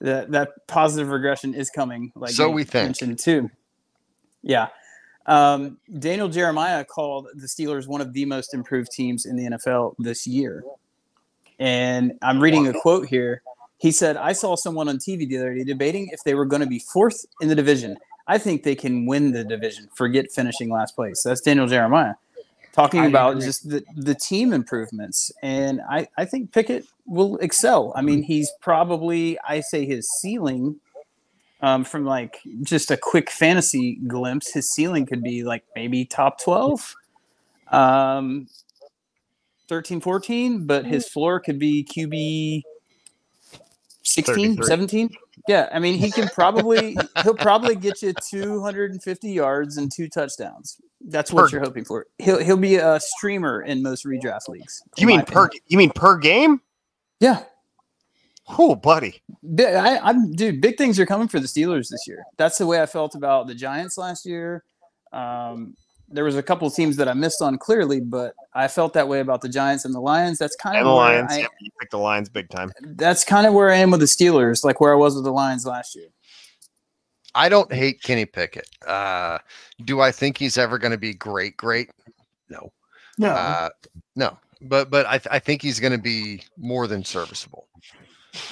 That positive regression is coming. So we think. Mentioned too. Yeah. Daniel Jeremiah called the Steelers one of the most improved teams in the NFL this year. And I'm reading a quote here. He said, I saw someone on TV the other day debating if they were going to be 4th in the division. I think they can win the division. Forget finishing last place. That's Daniel Jeremiah talking about just the team improvements. And I think Pickett will excel. I mean, he's probably, I say his ceiling From like just a quick fantasy glimpse, his ceiling could be like maybe top 12, 13, 14, but his floor could be QB 16, 33. 17. Yeah, I mean, he'll probably get you 250 yards and 2 touchdowns. That's what you're hoping for. He'll be a streamer in most redraft leagues. You mean per game? Yeah. Oh, buddy. Dude, big things are coming for the Steelers this year. That's the way I felt about the Giants last year. There was a couple of teams that I missed on clearly, but I felt that way about the Giants and the Lions. That's kind of where you picked the Lions big time. That's kind of where I am with the Steelers, like where I was with the Lions last year. I don't hate Kenny Pickett. Do I think he's ever going to be great? No. No. But I think he's going to be more than serviceable.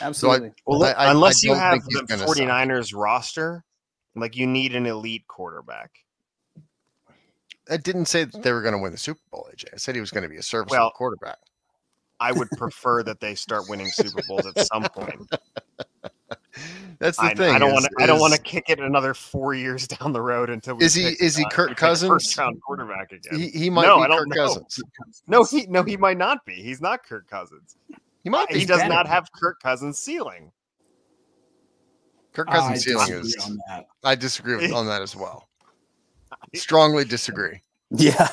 Absolutely. So unless you have the 49ers roster, like you need an elite quarterback. I didn't say that they were going to win the Super Bowl, AJ. I said he was going to be a serviceable quarterback. I would prefer that they start winning Super Bowls at some point. That's the thing. I don't want to kick it another 4 years down the road until we. Is he Kirk Cousins? First round quarterback again. He might be Kirk Cousins. No, he might not be. He's not Kirk Cousins. He might be. He does not have Kirk Cousins' ceiling. Kirk Cousins' ceiling is. I disagree on that as well. Strongly disagree. Yeah.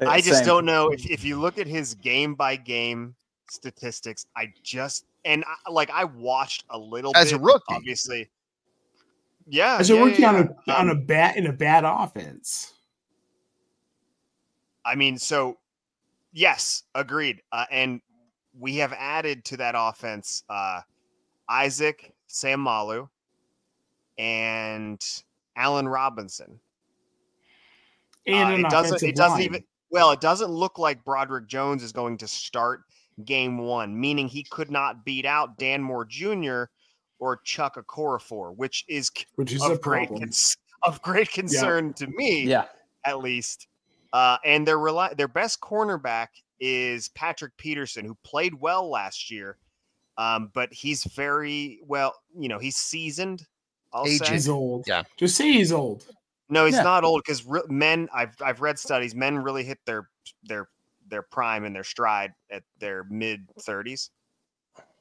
I just don't know if you look at his game by game statistics. I watched a little as bit, a rookie, obviously. Yeah, as a rookie on a bad offense. I mean, so yes, agreed. And we have added to that offense Isaac Seumalo and Allen Robinson. And it doesn't look like Broderick Jones is going to start game 1, meaning he could not beat out Dan Moore Jr. or Chuck Okorafor, which is of great concern to me, at least. And their best cornerback is Patrick Peterson, who played well last year, but he's very well. He's seasoned. He's old. Yeah, just say he's old. No, he's not old because men. I've read studies. Men really hit their prime and their stride at their mid 30s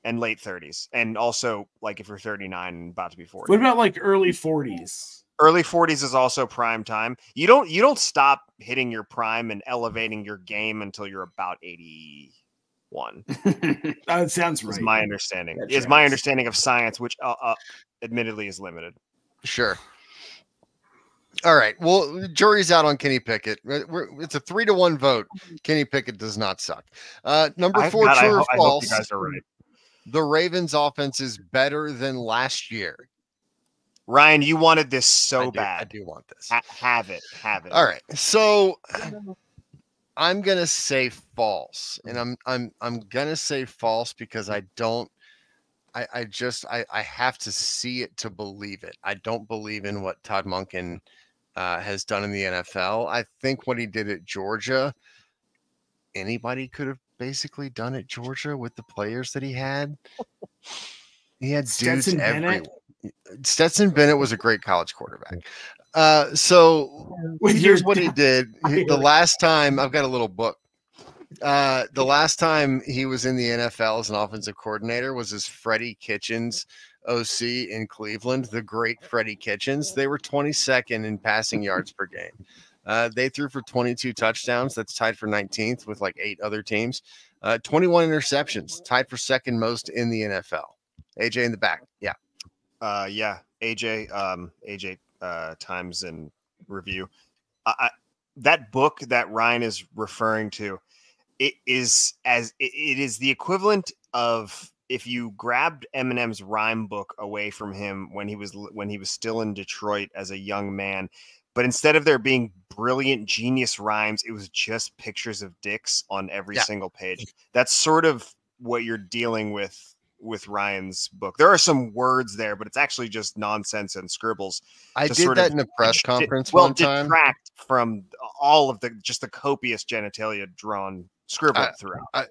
and late 30s, and also like if you're 39 and about to be 40. What about like early 40s? Early 40s is also prime time. You don't stop hitting your prime and elevating your game until you're about 81. That sounds right. Is my understanding. Is my understanding of science, which admittedly is limited. Sure. All right. Well, jury's out on Kenny Pickett. It's a 3-1 vote. Kenny Pickett does not suck. Number 4, true or false? I hope you guys are right. The Ravens' offense is better than last year. Ryan, you wanted this so bad. I do want this. Have it. All right. So I'm gonna say false, and I'm gonna say false because I have to see it to believe it. I don't believe in what Todd Monken has done in the NFL. I think what he did at Georgia, anybody could have basically done at Georgia with the players that he had. He had dudes everywhere. Stetson Bennett was a great college quarterback. So here's what he did. The last time, I've got a little book. The last time he was in the NFL as an offensive coordinator was as Freddie Kitchens OC in Cleveland, the great Freddie Kitchens. They were 22nd in passing yards per game. They threw for 22 touchdowns. That's tied for 19th with like 8 other teams. 21 interceptions, tied for second most in the NFL. AJ in the back. Yeah. AJ Times and Review. That book that Ryan is referring to, it is the equivalent of if you grabbed Eminem's rhyme book away from him when he was still in Detroit as a young man, but instead of there being brilliant genius rhymes, it was just pictures of dicks on every single page. That's sort of what you're dealing with Ryan's book. There are some words there, but it's actually just nonsense and scribbles. I did that in a press conference one time. Detract from all of the copious genitalia scribbled throughout.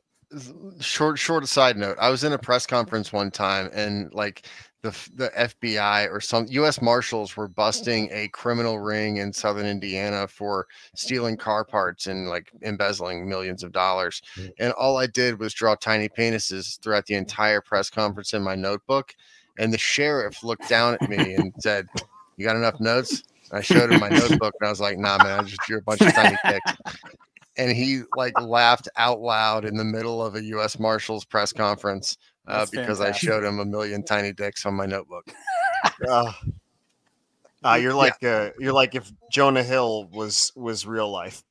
Short side note. I was in a press conference one time, and like the FBI or some U.S. Marshals were busting a criminal ring in southern Indiana for stealing car parts and like embezzling millions of dollars. And all I did was draw tiny penises throughout the entire press conference in my notebook. And the sheriff looked down at me and said, "You got enough notes?" I showed him my notebook and I was like, "Nah, man, I just drew a bunch of tiny dicks." And he like laughed out loud in the middle of a U.S. Marshals press conference because fantastic. I showed him a million tiny dicks on my notebook. You're like if Jonah Hill was real life.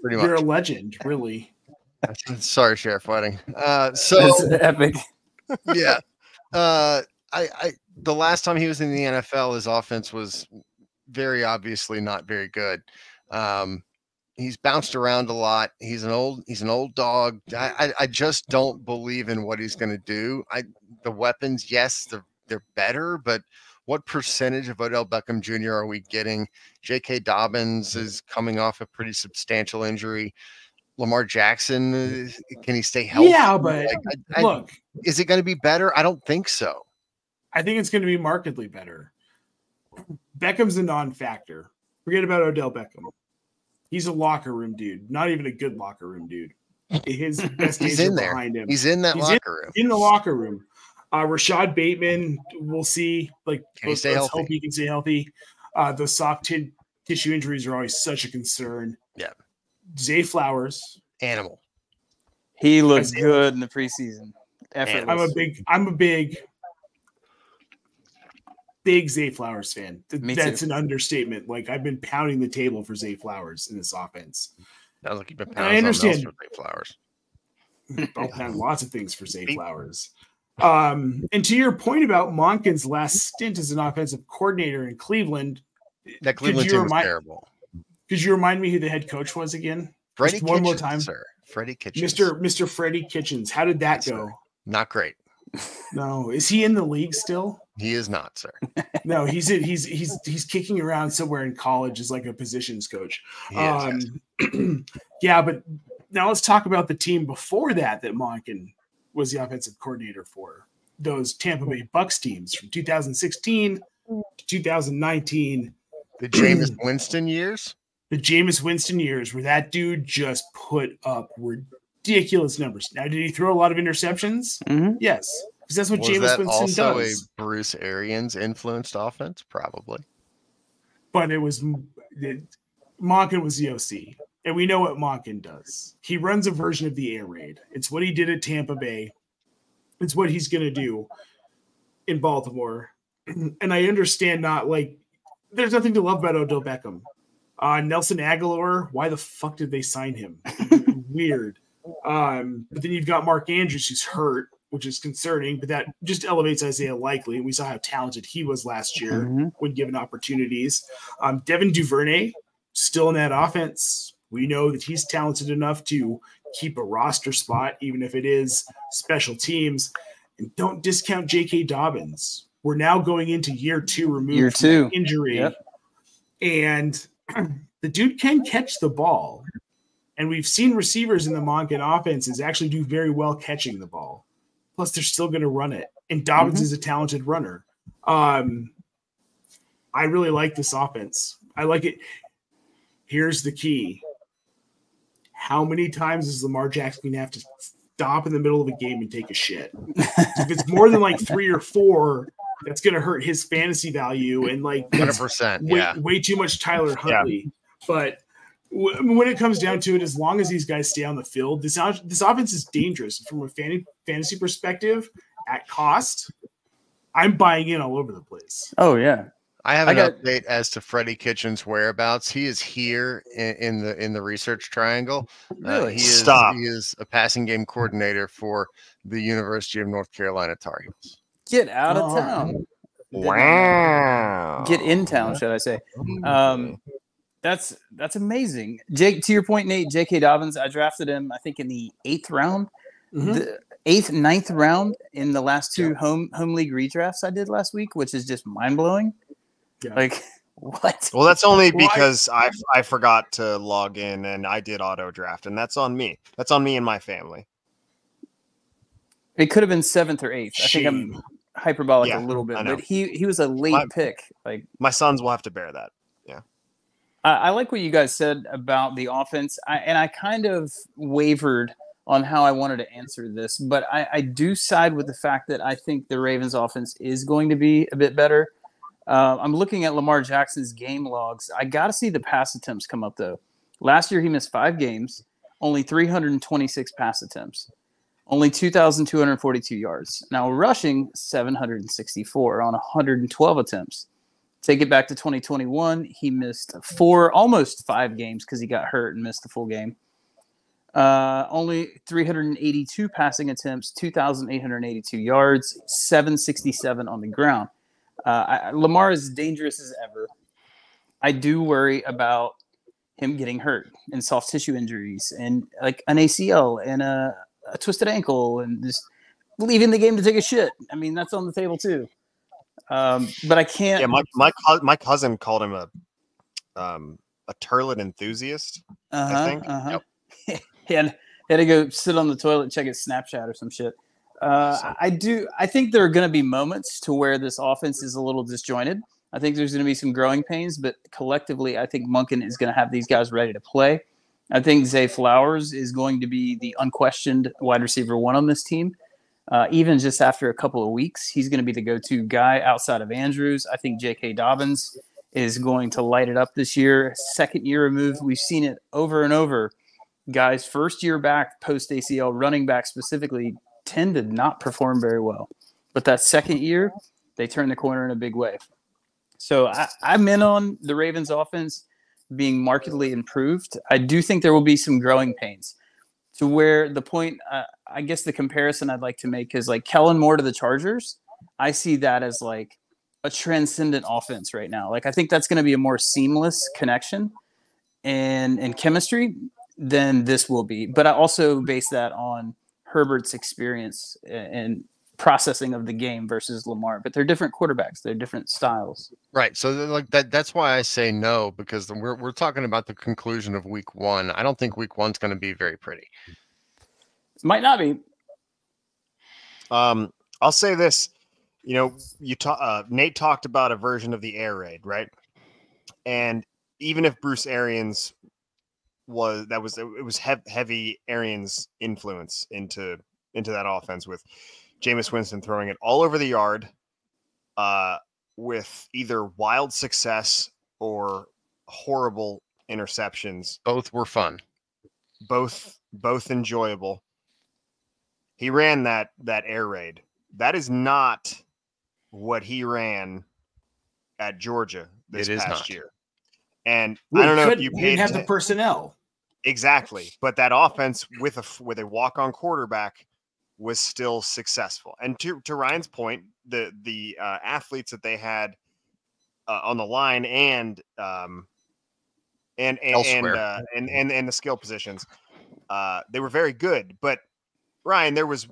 Pretty much. You're a legend, really. Sorry, Sheriff Wedding. So it's epic. Yeah. The last time he was in the NFL, his offense was very obviously not very good. He's bounced around a lot. He's an old dog. I just don't believe in what he's going to do. The weapons, yes, they're better, but what percentage of Odell Beckham Jr. are we getting? J.K. Dobbins is coming off a pretty substantial injury. Lamar Jackson, can he stay healthy? Yeah, but look, is it going to be better? I don't think so. I think it's going to be markedly better. Beckham's a non-factor. Forget about Odell Beckham. He's a locker room dude, not even a good locker room dude. His best days are behind him. He's in that locker room. In the locker room. Rashad Bateman, we'll see. Like, let's hope he can stay healthy. The soft tissue injuries are always such a concern. Yeah. Zay Flowers, animal. He looks good in the preseason. Effortless. I'm a big Zay Flowers fan. That's an understatement. Like, I've been pounding the table for Zay Flowers in this offense. Sounds like you've been pounding. I understand for Zay Flowers. I'll pound lots of things for Zay Flowers. And to your point about Monken's last stint as an offensive coordinator in Cleveland, that Cleveland team was terrible. Could you remind me who the head coach was again? Freddie Kitchens, one more time, sir. Freddie Kitchens. Mr. Freddie Kitchens. How did that go? Not great. No, is he in the league still? He is not, sir. No, he's kicking around somewhere in college as like a positions coach. Yes. Yeah, but now let's talk about the team before that Monken was the offensive coordinator for. Those Tampa Bay Bucks teams from 2016 to 2019. The Jameis Winston years? The Jameis Winston years where that dude just put up ridiculous numbers. Now, did he throw a lot of interceptions? Mm-hmm. Yes, because that's what Jameis Winston does. Also a Bruce Arians influenced offense? Probably. But Monken was the OC, and we know what Monken does. He runs a version of the air raid. It's what he did at Tampa Bay. It's what he's going to do in Baltimore. And I understand there's nothing to love about Odell Beckham. Nelson Aguilar, why the fuck did they sign him? Weird. But then you've got Mark Andrews, who's hurt, which is concerning, but that just elevates Isaiah Likely. And we saw how talented he was last year when given opportunities. Devin Duvernay, still in that offense. We know that he's talented enough to keep a roster spot, even if it is special teams. And don't discount J.K. Dobbins. We're now going into year 2 removed from injury. Yep. And the dude can catch the ball. And we've seen receivers in the Monken offenses actually do very well catching the ball. Plus, they're still going to run it. And Dobbins is a talented runner. I really like this offense. I like it. Here's the key. How many times is Lamar Jackson going to have to stop in the middle of a game and take a shit? If it's more than like 3 or 4, that's going to hurt his fantasy value. And 100%. Way too much Tyler Huntley. Yeah. But when it comes down to it, as long as these guys stay on the field, this offense is dangerous from a fantasy perspective. At cost, I'm buying in all over the place. Oh yeah, I have an update as to Freddie Kitchens' whereabouts. He is here in the research triangle. Really? He is a passing game coordinator for the University of North Carolina Tar Heels. Get out of town! Wow. Get in town, should I say? That's amazing. Jake, to your point, Nate, J.K. Dobbins, I drafted him, I think, in the 8th round. The 8th, 9th round in the last 2 home league redrafts I did last week, which is just mind-blowing. Yeah. Like, what? Well, that's only because I forgot to log in and I did auto draft, and that's on me. That's on me and my family. It could have been 7th or 8th. hyperbolic a little bit, but he was a late pick. Like my sons will have to bear that. Yeah. I like what you guys said about the offense. I kind of wavered on how I wanted to answer this, but I do side with the fact that I think the Ravens offense is going to be a bit better. I'm looking at Lamar Jackson's game logs. I got to see the pass attempts come up, though. Last year, he missed 5 games, only 326 pass attempts, only 2,242 yards. Now, rushing, 764 on 112 attempts. Take it back to 2021, he missed almost 5 games because he got hurt and missed the full game. Only 382 passing attempts, 2,882 yards, 767 on the ground. Lamar is dangerous as ever. I do worry about him getting hurt and soft tissue injuries and like an ACL and a twisted ankle and just leaving the game to take a shit. I mean, that's on the table too. But I can't. Yeah, my cousin called him a turlet enthusiast. I think. Yep. He had to go sit on the toilet, check his Snapchat or some shit. I think there are going to be moments to where this offense is a little disjointed. I think there's going to be some growing pains, but collectively, I think Monken is going to have these guys ready to play. I think Zay Flowers is going to be the unquestioned wide receiver 1 on this team. Even just after a couple of weeks, he's going to be the go-to guy outside of Andrews. I think J.K. Dobbins is going to light it up this year. Second year removed, we've seen it over and over. Guys, first year back, post ACL, running back specifically, tend to not perform very well. But that second year, they turn the corner in a big way. So I'm in on the Ravens offense being markedly improved. I do think there will be some growing pains to where the point, I guess the comparison I'd like to make is like Kellen Moore to the Chargers. I see that as like a transcendent offense right now. Like I think that's going to be a more seamless connection and chemistry than this will be. But I also base that on Herbert's experience and processing of the game versus Lamar. But they're different quarterbacks. They're different styles. Right. So like that's why I say no, because we're talking about the conclusion of week 1. I don't think week 1's going to be very pretty. Might not be. I'll say this. You know, Nate talked about a version of the air raid, right? And even if Bruce Arians it was heavy Arians influence into that offense with Jameis Winston throwing it all over the yard with either wild success or horrible interceptions. Both were fun. Both enjoyable. He ran that air raid. That is not what he ran at Georgia this past year. And I don't know if you didn't have the personnel. Exactly. But that offense with a walk-on quarterback was still successful. And to Ryan's point, the athletes that they had on the line and the skill positions, they were very good. But Ryan, there was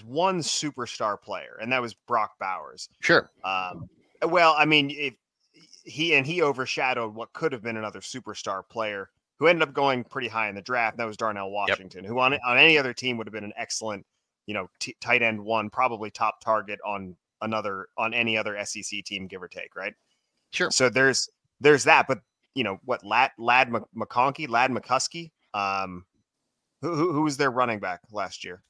one superstar player, and that was Brock Bowers. Sure. Well, I mean, he overshadowed what could have been another superstar player who ended up going pretty high in the draft. That was Darnell Washington, who on any other team would have been an excellent, tight end 1, probably top target on any other SEC team, give or take, right? Sure. So there's that, but Ladd McCuskey, who was their running back last year?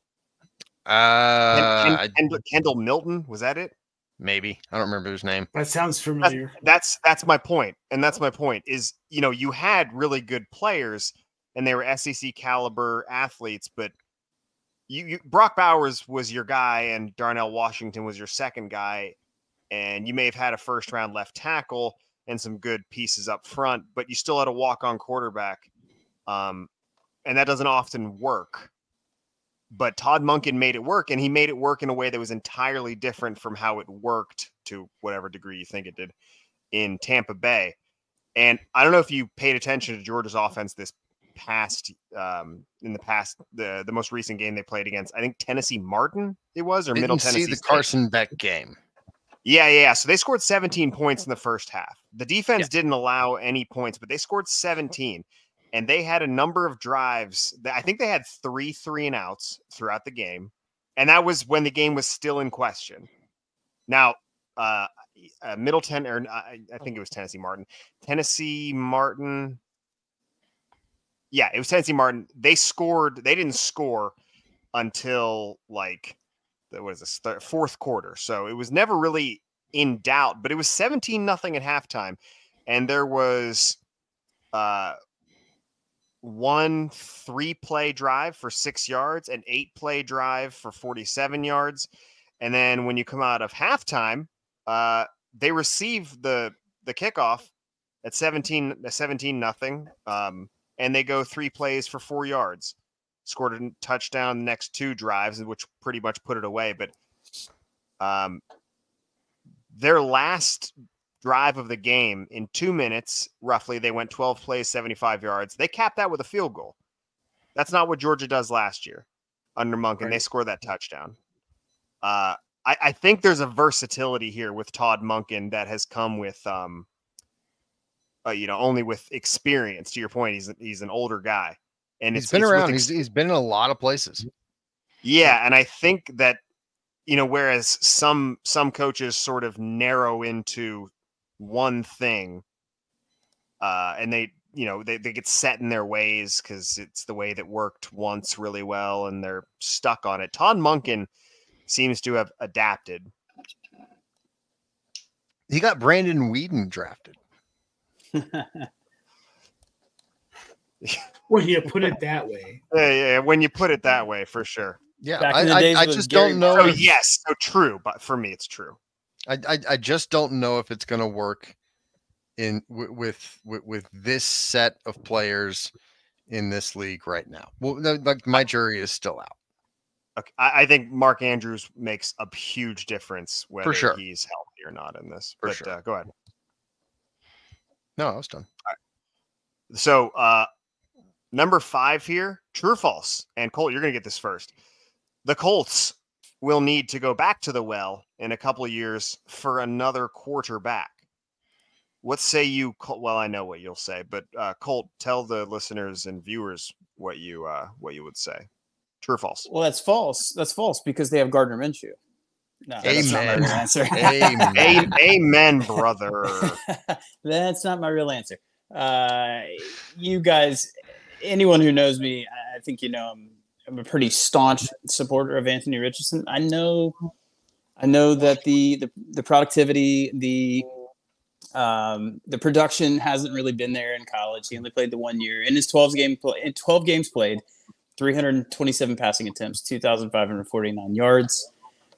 Kendall Milton, was that it? Maybe. I don't remember his name. That sounds familiar. That's my point. And that's my point is, you had really good players and they were SEC caliber athletes, but Brock Bowers was your guy and Darnell Washington was your second guy. And you may have had a first round left tackle and some good pieces up front, but you still had a walk-on quarterback. And that doesn't often work. But Todd Monken made it work, and he made it work in a way that was entirely different from how it worked, to whatever degree you think it did, in Tampa Bay. And I don't know if you paid attention to Georgia's offense the most recent game they played against, I think Tennessee Martin it was, or Middle Tennessee State. The Carson Beck game. Yeah. So they scored 17 points in the first half. The defense didn't allow any points, but they scored 17. And they had a number of drives. I think they had 3 3-and-outs throughout the game. And that was when the game was still in question. Now, Middleton, or I think it was Tennessee Martin. Tennessee Martin. Yeah, it was Tennessee Martin. They scored. They didn't score until like what is this, fourth quarter. So it was never really in doubt. But it was 17-0 at halftime, and there was one 3-play drive for 6 yards, an 8-play drive for 47 yards, and then when you come out of halftime, they receive the kickoff at 17-0. And they go 3 plays for 4 yards, scored a touchdown the next 2 drives, which pretty much put it away. But their last drive of the game, in 2 minutes, roughly, they went 12 plays, 75 yards. They capped that with a field goal. That's not what Georgia does last year under Monken. Right. They score that touchdown. I think there's a versatility here with Todd Monken that has come with only with experience. To your point, he's an older guy, and he's been around. He's been in a lot of places. Yeah, and I think that whereas some coaches sort of narrow into one thing, and they get set in their ways because it's the way that worked once really well, and they're stuck on it. Todd Monken seems to have adapted. He got Brandon Whedon drafted. Well, you put it that way. Yeah, when you put it that way, for sure. Yeah, I just don't know. Oh, yes, so true, but for me, it's true. I just don't know if it's going to work with this set of players in this league right now. Well, my jury is still out. Okay, I think Mark Andrews makes a huge difference whether he's healthy or not in this. For sure. Go ahead. No, I was done. All right. So number 5 here, true or false? And Colt, you're going to get this first. The Colts will need to go back to the well in a couple of years for another quarterback. What say you? Well, I know what you'll say, but Colt, tell the listeners and viewers what you would say. True or false? Well, that's false. That's false because they have Gardner Minshew. No, that's not my real answer. Amen. Amen, brother. That's not my real answer. You guys, anyone who knows me, I think I'm a pretty staunch supporter of Anthony Richardson. I know that the productivity, the production hasn't really been there in college. He only played the 1 year. In his 12 games played, 327 passing attempts, 2,549 yards.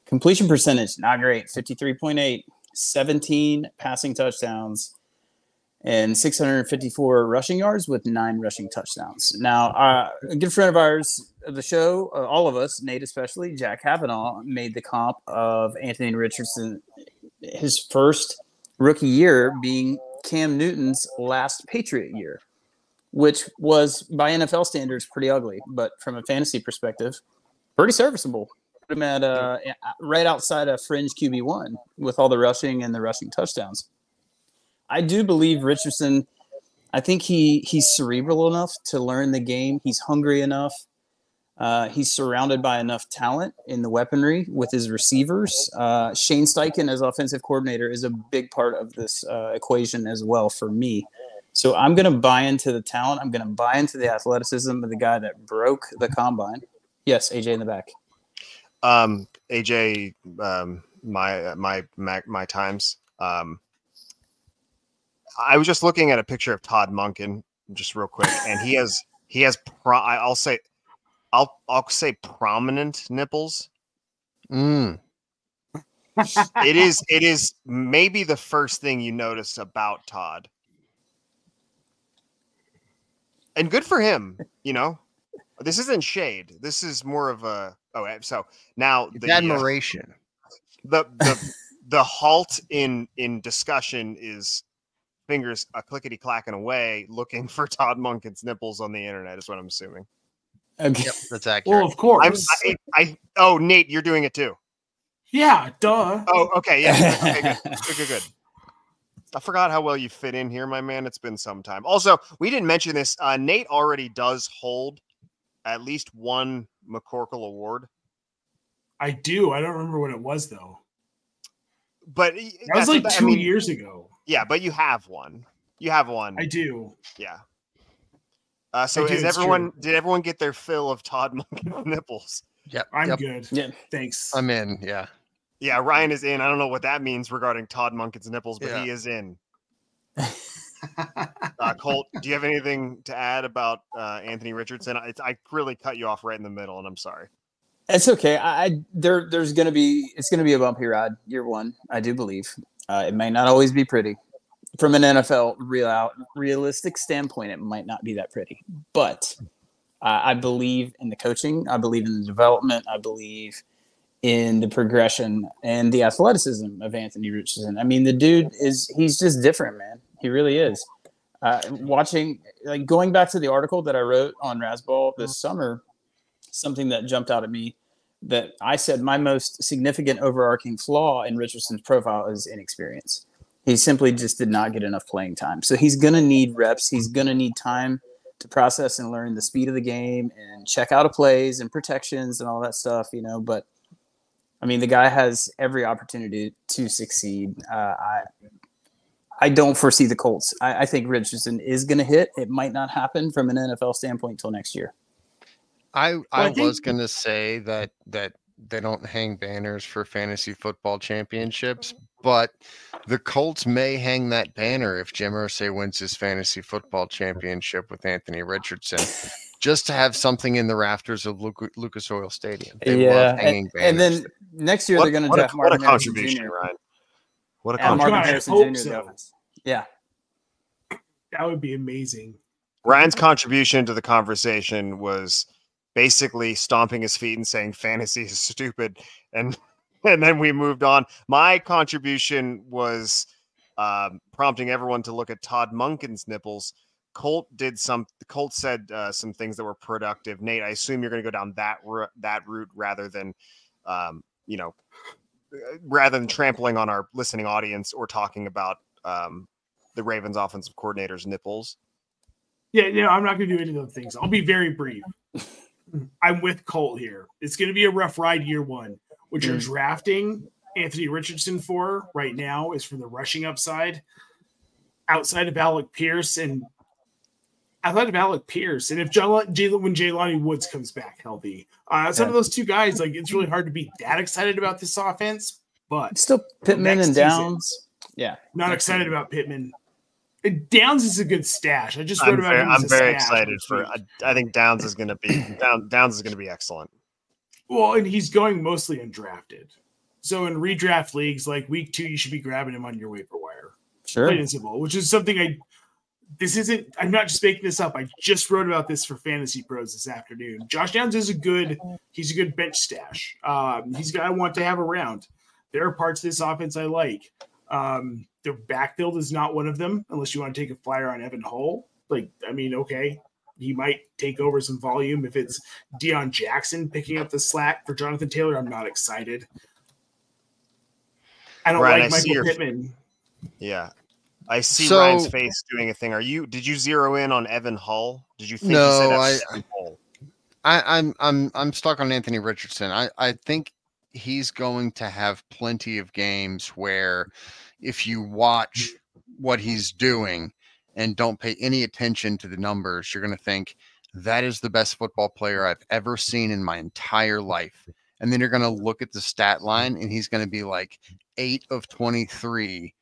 Completion percentage, not great, 53.8, 17 passing touchdowns, and 654 rushing yards with 9 rushing touchdowns. Now, a good friend of ours of the show, all of us, Nate especially, Jack Kavanaugh, made the comp of Anthony Richardson, his first rookie year being Cam Newton's last Patriot year, which was, by NFL standards, pretty ugly, but from a fantasy perspective, pretty serviceable. Put him at right outside of fringe QB1 with all the rushing and the rushing touchdowns. I do believe Richardson, I think he's cerebral enough to learn the game. He's hungry enough. He's surrounded by enough talent in the weaponry with his receivers. Shane Steichen as offensive coordinator is a big part of this equation as well for me. So I'm going to buy into the talent. I'm going to buy into the athleticism of the guy that broke the combine. Yes, AJ in the back. AJ, my times. I was just looking at a picture of Todd Monken just real quick, and he has I'll say prominent nipples. It is maybe the first thing you notice about Todd. And good for him, This isn't shade. This is more of a so now the admiration. The halt in discussion is fingers clickety clacking away, looking for Todd Monken's nipples on the internet. Is what I'm assuming. Okay. Yep, that's accurate. Well, of course. Nate, you're doing it too. Yeah, duh. Oh, okay, yeah. Okay, good. I forgot how well you fit in here, my man. It's been some time. Also, we didn't mention this. Nate already does hold at least one McCorkle award. I do. I don't remember what it was, though. But that was like 2 years ago. Yeah, but you have one. You have one. I do. Yeah. So did everyone get their fill of Todd Monken's nipples? Yep. I'm good. Yeah. Thanks. I'm in. Yeah. Yeah, Ryan is in. I don't know what that means regarding Todd Monken's nipples, but he is in. Colt, do you have anything to add about Anthony Richardson? I really cut you off right in the middle, and I'm sorry. It's okay. It's gonna be a bumpy ride year one. I do believe it may not always be pretty. From an NFL realistic standpoint, it might not be that pretty. But I believe in the coaching. I believe in the development. I believe in the progression and the athleticism of Anthony Richardson. I mean, the dude he's just different, man. He really is. Going back to the article that I wrote on Razzball this summer, something that jumped out at me that I said my most significant overarching flaw in Richardson's profile is inexperience. He simply just did not get enough playing time. So he's going to need reps. He's going to need time to process and learn the speed of the game and check out of plays and protections and all that stuff, but I mean, the guy has every opportunity to succeed. I don't foresee the Colts. I think Richardson is going to hit. It might not happen from an NFL standpoint until next year. I was going to say that they don't hang banners for fantasy football championships, but the Colts may hang that banner if Jim Irsay wins his fantasy football championship with Anthony Richardson, just to have something in the rafters of Lucas Oil Stadium. They love hanging banners. And then next year they're going to draft Martin Harrison Jr. Ryan. What a contribution. Martin Harrison Jr. So. Yeah. That would be amazing. Ryan's contribution to the conversation was basically stomping his feet and saying fantasy is stupid. And then we moved on. My contribution was prompting everyone to look at Todd Monken's nipples. Colt said some things that were productive. Nate, I assume you're going to go down that route rather than trampling on our listening audience or talking about the Ravens offensive coordinator's nipples. Yeah, I'm not going to do any of those things. I'll be very brief. I'm with Colt here. It's going to be a rough ride year one. What you're drafting Anthony Richardson for right now is for the rushing upside outside of Alec Pierce. And outside of Alec Pierce, and if when Jelani Woods comes back healthy, outside of those two guys, it's really hard to be that excited about this offense. But still Pittman and Downs. Yeah. Not excited about Pittman. Downs is a good stash. I just wrote about him. I'm very excited for. I think Downs is going to be Downs is going to be excellent. Well, and he's going mostly undrafted. So in redraft leagues, like week 2, you should be grabbing him on your waiver wire. Sure. Plain and simple, which is something I'm not just making this up. I just wrote about this for Fantasy Pros this afternoon. Josh Downs is he's a good bench stash. He's a guy I want to have around. There are parts of this offense I like. Their backfield is not one of them, unless you want to take a flyer on Evan Hull. Okay, he might take over some volume. If it's Deion Jackson picking up the slack for Jonathan Taylor, I'm not excited. I don't like Michael Pittman. Yeah. I see Ryan's face doing a thing. Did you zero in on Evan Hull? Did you think he said Evan Hull? I'm stuck on Anthony Richardson. I think he's going to have plenty of games where if you watch what he's doing and don't pay any attention to the numbers, you're going to think that is the best football player I've ever seen in my entire life. And then you're going to look at the stat line and he's going to be like 8 of 23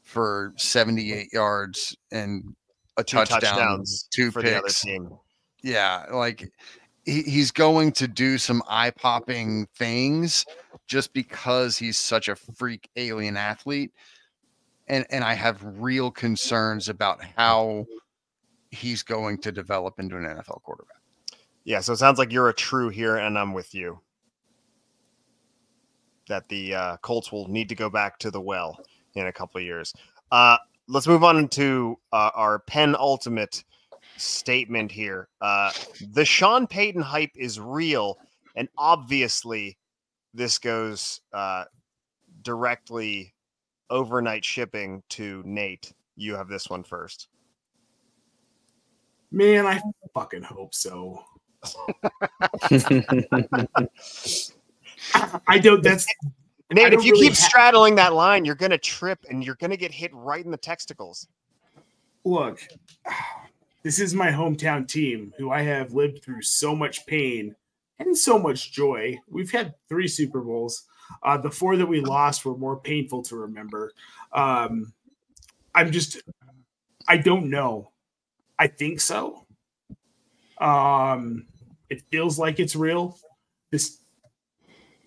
for 78 yards and a touchdown, 2 for picks. The other team. Yeah, he's going to do some eye-popping things just because he's such a freak alien athlete. And I have real concerns about how he's going to develop into an NFL quarterback. Yeah, so it sounds like you're a true here, and I'm with you. That the Colts will need to go back to the well in a couple of years. Let's move on into our penultimate statement here. The Sean Payton hype is real, and obviously this goes directly overnight shipping to Nate. You have this one first. Man, I fucking hope so. I don't. Nate, if you keep straddling that line, you're going to trip and you're going to get hit right in the testicles. Look, this is my hometown team who I have lived through so much pain and so much joy. We've had 3 Super Bowls. The 4 that we lost were more painful to remember. I don't know. I think so. It feels like it's real.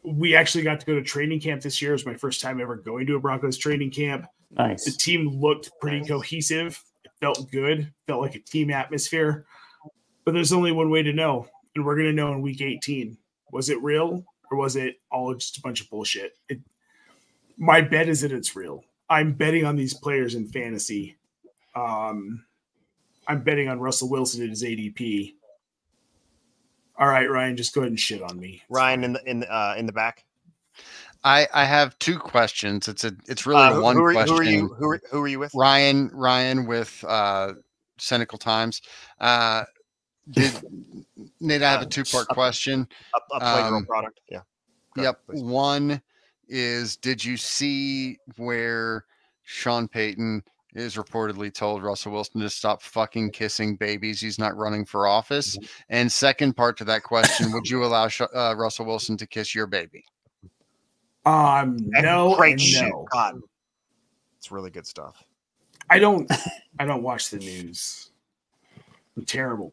We actually got to go to training camp this year. It was my first time ever going to a Broncos training camp. Nice. The team looked pretty cohesive. It felt good. Felt like a team atmosphere. But there's only one way to know, and we're going to know in week 18. Was it real or was it all just a bunch of bullshit? My bet is that it's real. I'm betting on these players in fantasy. I'm betting on Russell Wilson at his ADP. All right, Ryan, just go ahead and shit on me. Ryan in the back. I have 2 questions. It's really one question. Who are you with? Ryan with Cynical Times. Nate, I have a 2-part question. A Playground product. Yeah. Yep. One is, did you see where Sean Payton is reportedly told Russell Wilson to stop fucking kissing babies? He's not running for office. And second part to that question, would you allow Russell Wilson to kiss your baby? No. Great shit. No. God, it's really good stuff. I don't watch the news. I'm terrible.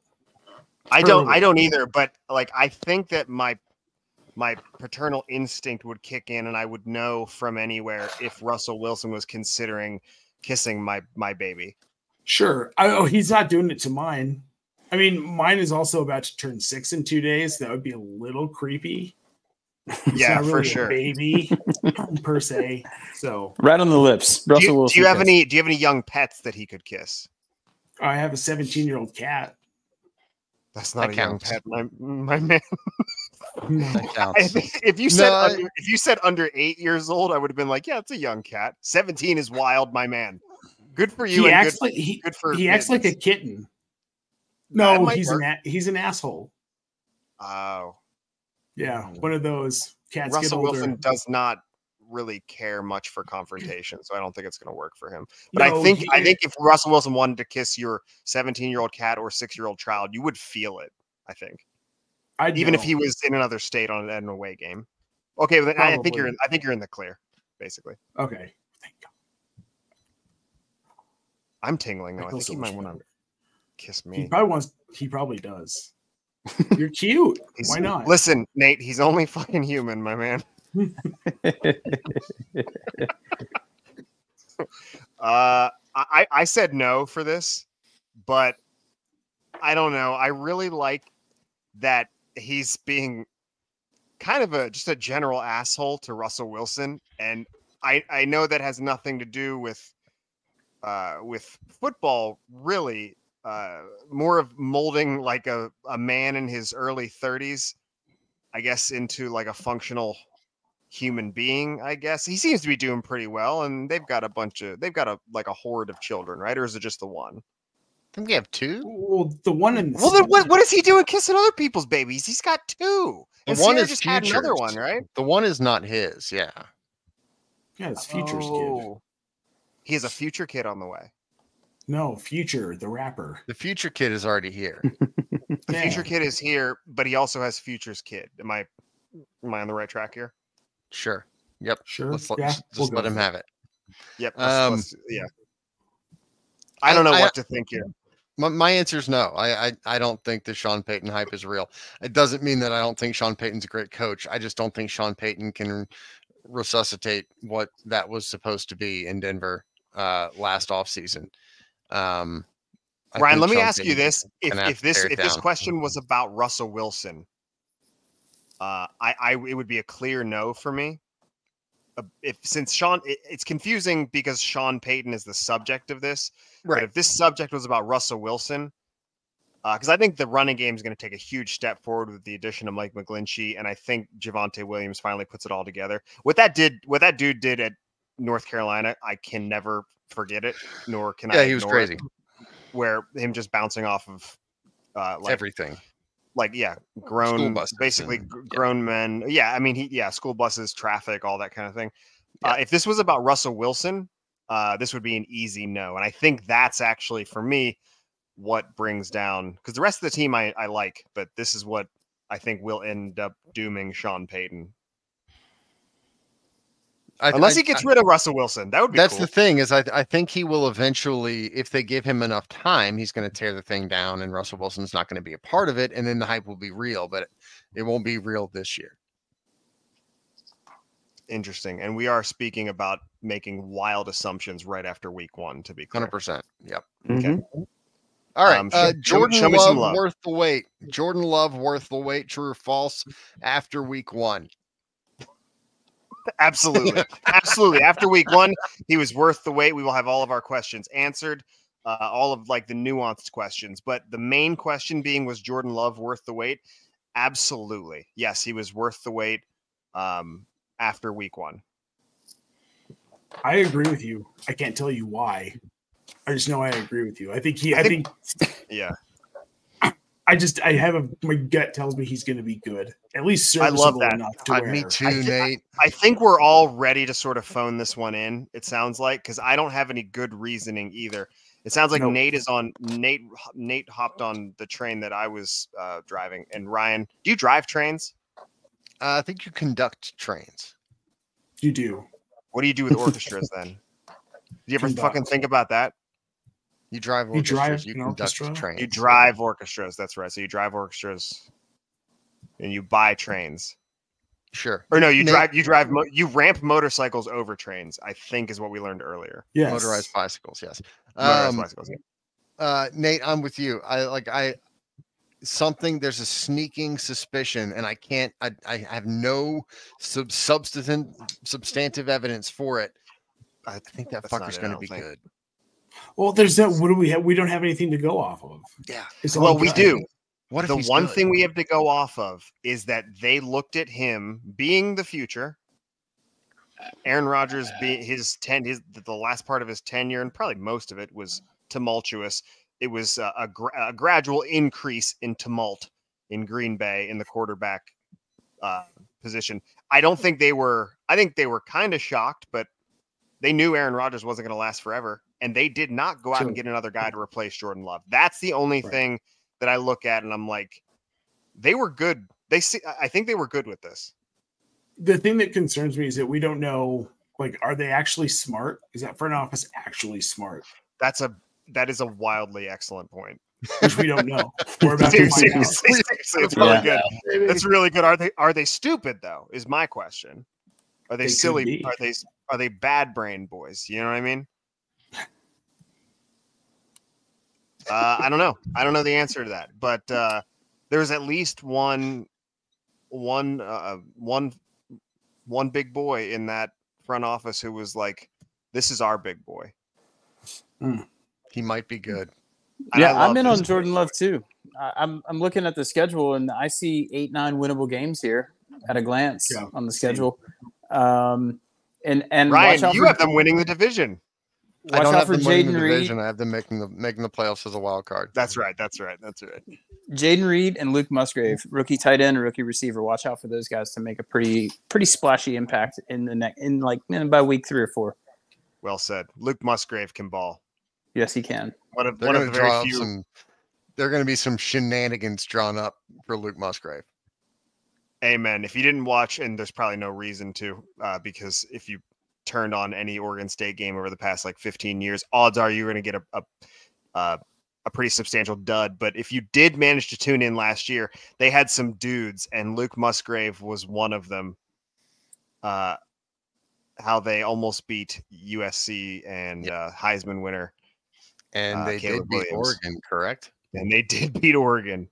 I don't either. But like, I think that my paternal instinct would kick in, and I would know from anywhere if Russell Wilson was considering kissing my baby. Sure. He's not doing it to mine. I mean, mine is also about to turn 6 in 2 days. That would be a little creepy. Yeah, really for sure. Baby per se. So right on the lips. Russell Wilson. Do you have any young pets that he could kiss? I have a 17-year-old cat. That's not a young pet, my man. No. That counts. If you said under 8 years old, I would have been like, yeah, it's a young cat. 17 is wild, my man. Good for you. He and acts like a kitten. No, he's an asshole. Oh, yeah, one of those cats. Russell Wilson does not really care much for confrontation, so I don't think it's going to work for him. But I think if Russell Wilson wanted to kiss your 17-year-old cat or 6-year-old child, you would feel it. I think. Even if he was in another state on an away game. Okay, well, then I think you're in the clear, basically. Okay. Thank God. I'm tingling though. I think he might want to kiss me. He probably does. You're cute. Why not? Listen, Nate, he's only fucking human, my man. I said no for this, but I don't know. I really like that he's being kind of just a general asshole to Russell Wilson, and I know that has nothing to do with football, really. More of molding like a man in his early 30s, I guess, into like a functional human being. I guess he seems to be doing pretty well, and they've got a horde of children, right? Or is it just the one? I think we have 2. Well, the one in well, then what is he doing kissing other people's babies? He's got 2. The one is just had another one, right? The one is not his. Yeah. Yeah, it's Future's kid. He has a Future kid on the way. No, Future, the rapper. The Future kid is already here. The Future kid is here, but he also has Future's kid. Am I on the right track here? Sure. Yep. Sure. Just let him have it. Yep. Yeah. I don't know what to think here. My answer is no. I don't think the Sean Payton hype is real. It doesn't mean that I don't think Sean Payton's a great coach. I just don't think Sean Payton can resuscitate what that was supposed to be in Denver last offseason. Ryan, let me ask you this: if this question was about Russell Wilson, it would be a clear no for me. It's confusing because Sean Payton is the subject of this. Right. But if this subject was about Russell Wilson, because I think the running game is going to take a huge step forward with the addition of Mike McGlinchey, and I think Javonte Williams finally puts it all together. What that dude did at North Carolina, I can never forget it, nor can I. Yeah, he was crazy. Where him just bouncing off of everything. like grown, buses basically and, grown men. Yeah, I mean, school buses, traffic, all that kind of thing. Yeah. If this was about Russell Wilson, this would be an easy no, and I think that's actually for me what brings down, because the rest of the team I like, but this is what I think will end up dooming Sean Payton. Unless he gets rid of Russell Wilson, that would be that's cool. the thing is I think he will eventually, if they give him enough time, he's going to tear the thing down, and Russell Wilson's not going to be a part of it, and then the hype will be real, but it won't be real this year. Interesting. And we are speaking about making wild assumptions right after week 1, to be clear. 100%. Yep. Okay. All right. Jordan show me some Love love. worth the wait. Jordan Love worth the wait. True or false? After week 1. Absolutely. Absolutely. After week 1, he was worth the wait. We will have all of our questions answered, all of like the nuanced questions. But the main question being, was Jordan Love worth the wait? Absolutely. Yes, he was worth the wait after week 1. I agree with you. I can't tell you why. I just know I agree with you. I think yeah. My gut tells me he's going to be good. At least I love serviceable that. enough to wear. Me too, Nate. I think we're all ready to sort of phone this one in. It sounds like, because I don't have any good reasoning either. It sounds like Nate hopped on the train that I was driving. And Ryan, do you drive trains? I think you conduct trains. You do. What do you do with orchestras then? Do you ever fucking think about that? You drive orchestras. You conduct trains. You drive orchestras. That's right. So you drive orchestras, and you buy trains. Sure. Or no, you ramp motorcycles over trains, I think is what we learned earlier. Yes. Motorized bicycles. Yes. Motorized bicycles. Yeah. Nate, I'm with you. There's a sneaking suspicion, and I have no substantive evidence for it. I think that fucker's going to be good. Well, there's no. What do we have? We don't have anything to go off of. Yeah. Well, we do. What if the one thing we have to go off of is that they looked at him being the future. Aaron Rodgers being the last part of his tenure, and probably most of it, was tumultuous. It was a gradual increase in tumult in Green Bay in the quarterback position. I think they were kind of shocked, but they knew Aaron Rodgers wasn't going to last forever, and they did not go out and get another guy to replace Jordan Love. That's the only thing that I look at, and I'm like, they were good. I think they were good with this. The thing that concerns me is that we don't know, like, are they actually smart? Is that front office actually smart? That is a wildly excellent point. Which we don't know. We're about to find out. Seriously, it's really good. That's really good. Are they stupid though? Is my question. Are they silly? Are they bad brain boys? You know what I mean? I don't know. I don't know the answer to that. But there's at least one big boy in that front office who was like, "This is our big boy." He might be good. Yeah, I'm in on Jordan Love too. I'm looking at the schedule, and I see 8-9 winnable games here at a glance on the schedule. And Ryan, you have them winning the division. I don't have them winning the division. I have them making the playoffs as a wild card. That's right. Jaden Reed and Luke Musgrave, rookie tight end, rookie receiver. Watch out for those guys to make a pretty splashy impact by week 3 or 4. Well said. Luke Musgrave can ball. Yes, he can. One of the very few. There are going to be some shenanigans drawn up for Luke Musgrave. Amen. If you didn't watch, and there's probably no reason to, because if you turned on any Oregon State game over the past 15 years, odds are you're going to get a pretty substantial dud. But if you did manage to tune in last year, they had some dudes, and Luke Musgrave was one of them. How they almost beat USC and Heisman winner. And they did beat Oregon, correct? And they did beat Oregon.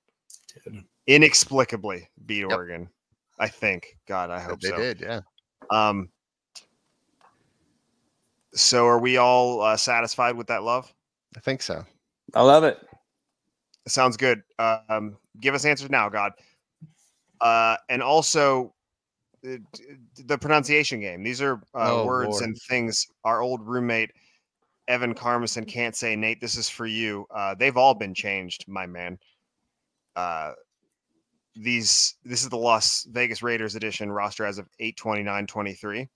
Inexplicably beat Oregon, I think. God, I hope they did, yeah. So are we all satisfied with that love? I think so. I love it. Sounds good. Give us answers now, God. And also the pronunciation game. These are words and things our old roommate Evan Carmison can't say. Nate, this is for you. They've all been changed, my man. this is the Las Vegas Raiders edition roster as of 8/29/23.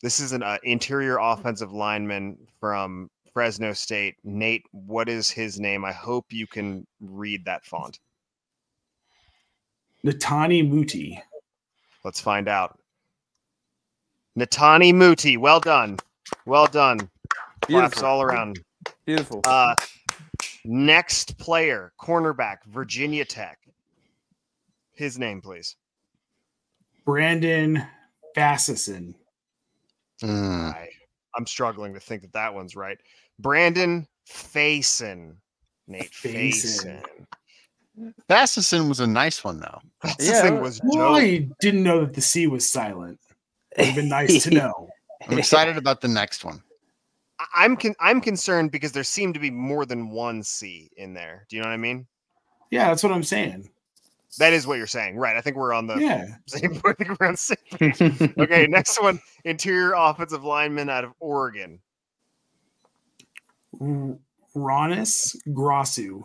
This is an interior offensive lineman from Fresno State. Nate, what is his name? I hope you can read that font. Natani Muti. Let's find out. Natani Muti. Well done. Well done. Claps all around. Beautiful. Next player, cornerback, Virginia Tech. His name, please. Brandon Fassison. I'm struggling to think that one's right. Brandon Faison. Nate Faison. Fassison was a nice one, though. Fassison was dope. Well, I didn't know that the C was silent. It would have been nice to know. I'm excited about the next one. I'm concerned because there seemed to be more than one C in there. Do you know what I mean? Yeah, that's what I'm saying. That is what you're saying, right? I think we're on the same. I think we're on the same page. Okay, next one: interior offensive lineman out of Oregon. Ronis Grossu.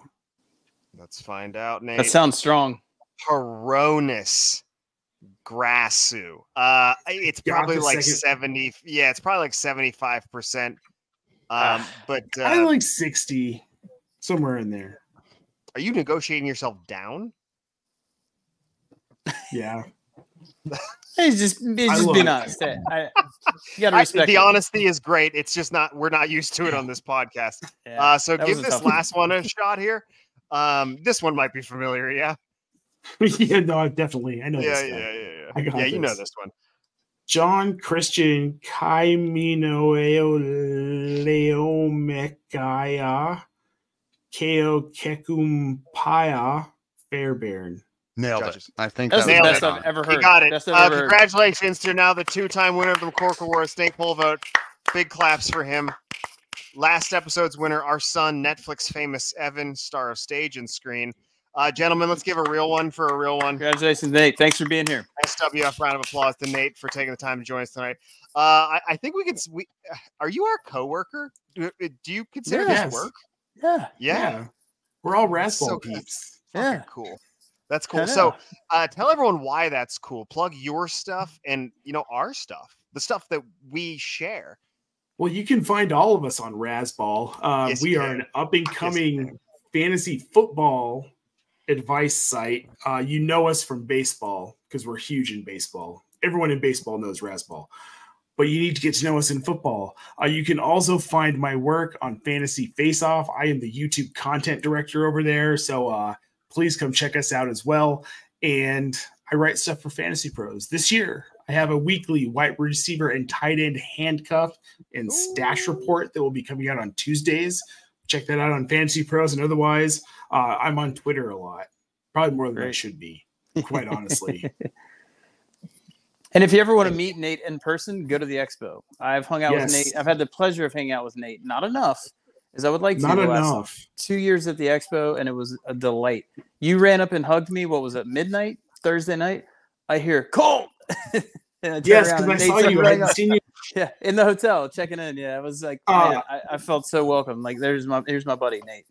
Let's find out. Nate. That sounds strong. Hronis Grassu. It's probably like 70. Yeah, it's probably like 75%. But I like 60, somewhere in there. Are you negotiating yourself down? Yeah. He's just being honest. You gotta respect the honesty is great. It's just we're not used to it on this podcast. Yeah, so give this last one a shot here. This one might be familiar, yeah. Yeah, no, definitely. I know this guy. Yeah. I got you know this one. John Christian Kaiminoeoleomekaya Keo Kekumpaya Fairbairn. Nailed it. I think that's the was best I've ever heard. You got it. Best I've ever congratulations to now the two-time winner of the McCorkle Awards, Nate POLVOGT. Big claps for him. Last episode's winner, our son, Netflix famous Evan, star of stage and screen. Gentlemen, let's give a real one for a real one. Congratulations, Nate. Thanks for being here. SWF round of applause to Nate for taking the time to join us tonight. I think we can. Are you our coworker? Do you consider this work? Yeah. We're all Raspberry peeps. Yeah, cool. That's cool. So, tell everyone why that's cool. Plug your stuff and our stuff, the stuff that we share. Well, you can find all of us on Razzball. We are an up-and-coming fantasy football advice site. You know us from baseball because we're huge in baseball. Everyone in baseball knows Razzball. But you need to get to know us in football. You can also find my work on Fantasy Face-Off. I am the YouTube content director over there, so please come check us out as well. And I write stuff for Fantasy Pros. This year, I have a weekly wide receiver and tight end handcuff and stash report that will be coming out on Tuesdays. Check that out on Fantasy Pros. And otherwise, I'm on Twitter a lot. Probably more than I should be, quite honestly. And if you ever want to meet Nate in person, go to the expo. I've hung out with Nate. I've had the pleasure of hanging out with Nate. Not enough, as I would like to. Not enough. 2 years at the expo, and it was a delight. You ran up and hugged me. What was it, midnight, Thursday night? I hear, Colt! Yes, because I saw you. I hadn't seen you. Yeah, in the hotel, checking in. Yeah, it was like, I felt so welcome. Like, here's my buddy, Nate.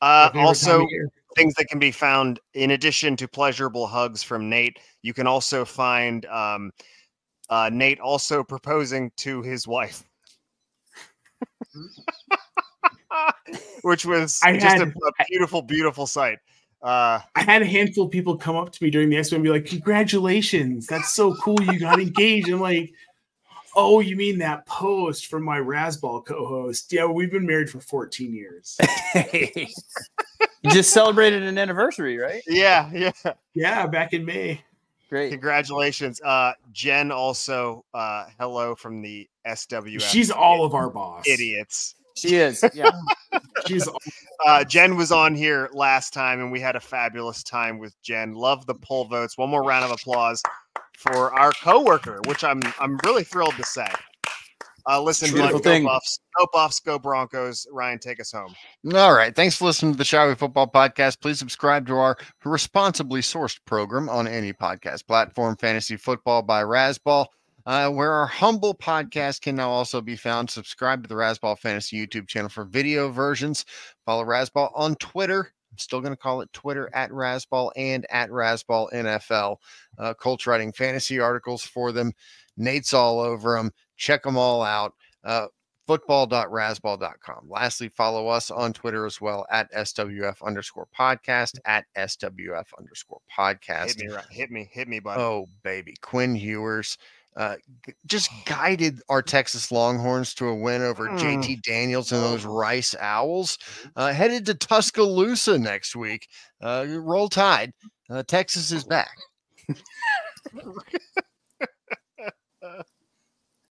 Also, things that can be found in addition to pleasurable hugs from Nate, you can also find Nate also proposing to his wife, which was a beautiful, beautiful sight. I had a handful of people come up to me during the expo and be like, "Congratulations, that's so cool! You got engaged." I'm like, "Oh, you mean that post from my Razzball co-host? Yeah, we've been married for 14 years." You just celebrated an anniversary, right? Yeah, back in May. Great, congratulations, Jen. Also, hello from the SWF. She's all of our boss. Idiots. She is. Yeah. Jen was on here last time, and we had a fabulous time with Jen. Love the poll votes. One more round of applause for our coworker, which I'm really thrilled to say. Listen, go Buffs, go Buffs, go Broncos. Ryan, take us home. All right. Thanks for listening to the Shall We Football Podcast. Please subscribe to our responsibly sourced program on any podcast platform, Fantasy Football by Razzball, where our humble podcast can now also be found. Subscribe to the Razzball Fantasy YouTube channel for video versions. Follow Razzball on Twitter, I'm still going to call it Twitter at Razzball and at Razzball NFL. Colt's writing fantasy articles for them. Nate's all over them. Check them all out. Football.razzball.com. Lastly, follow us on Twitter as well at SWF_podcast, at SWF_podcast. Hit me, buddy. Oh, baby. Quinn Ewers just guided our Texas Longhorns to a win over JT Daniels and those Rice Owls. Headed to Tuscaloosa next week. Roll Tide. Texas is back.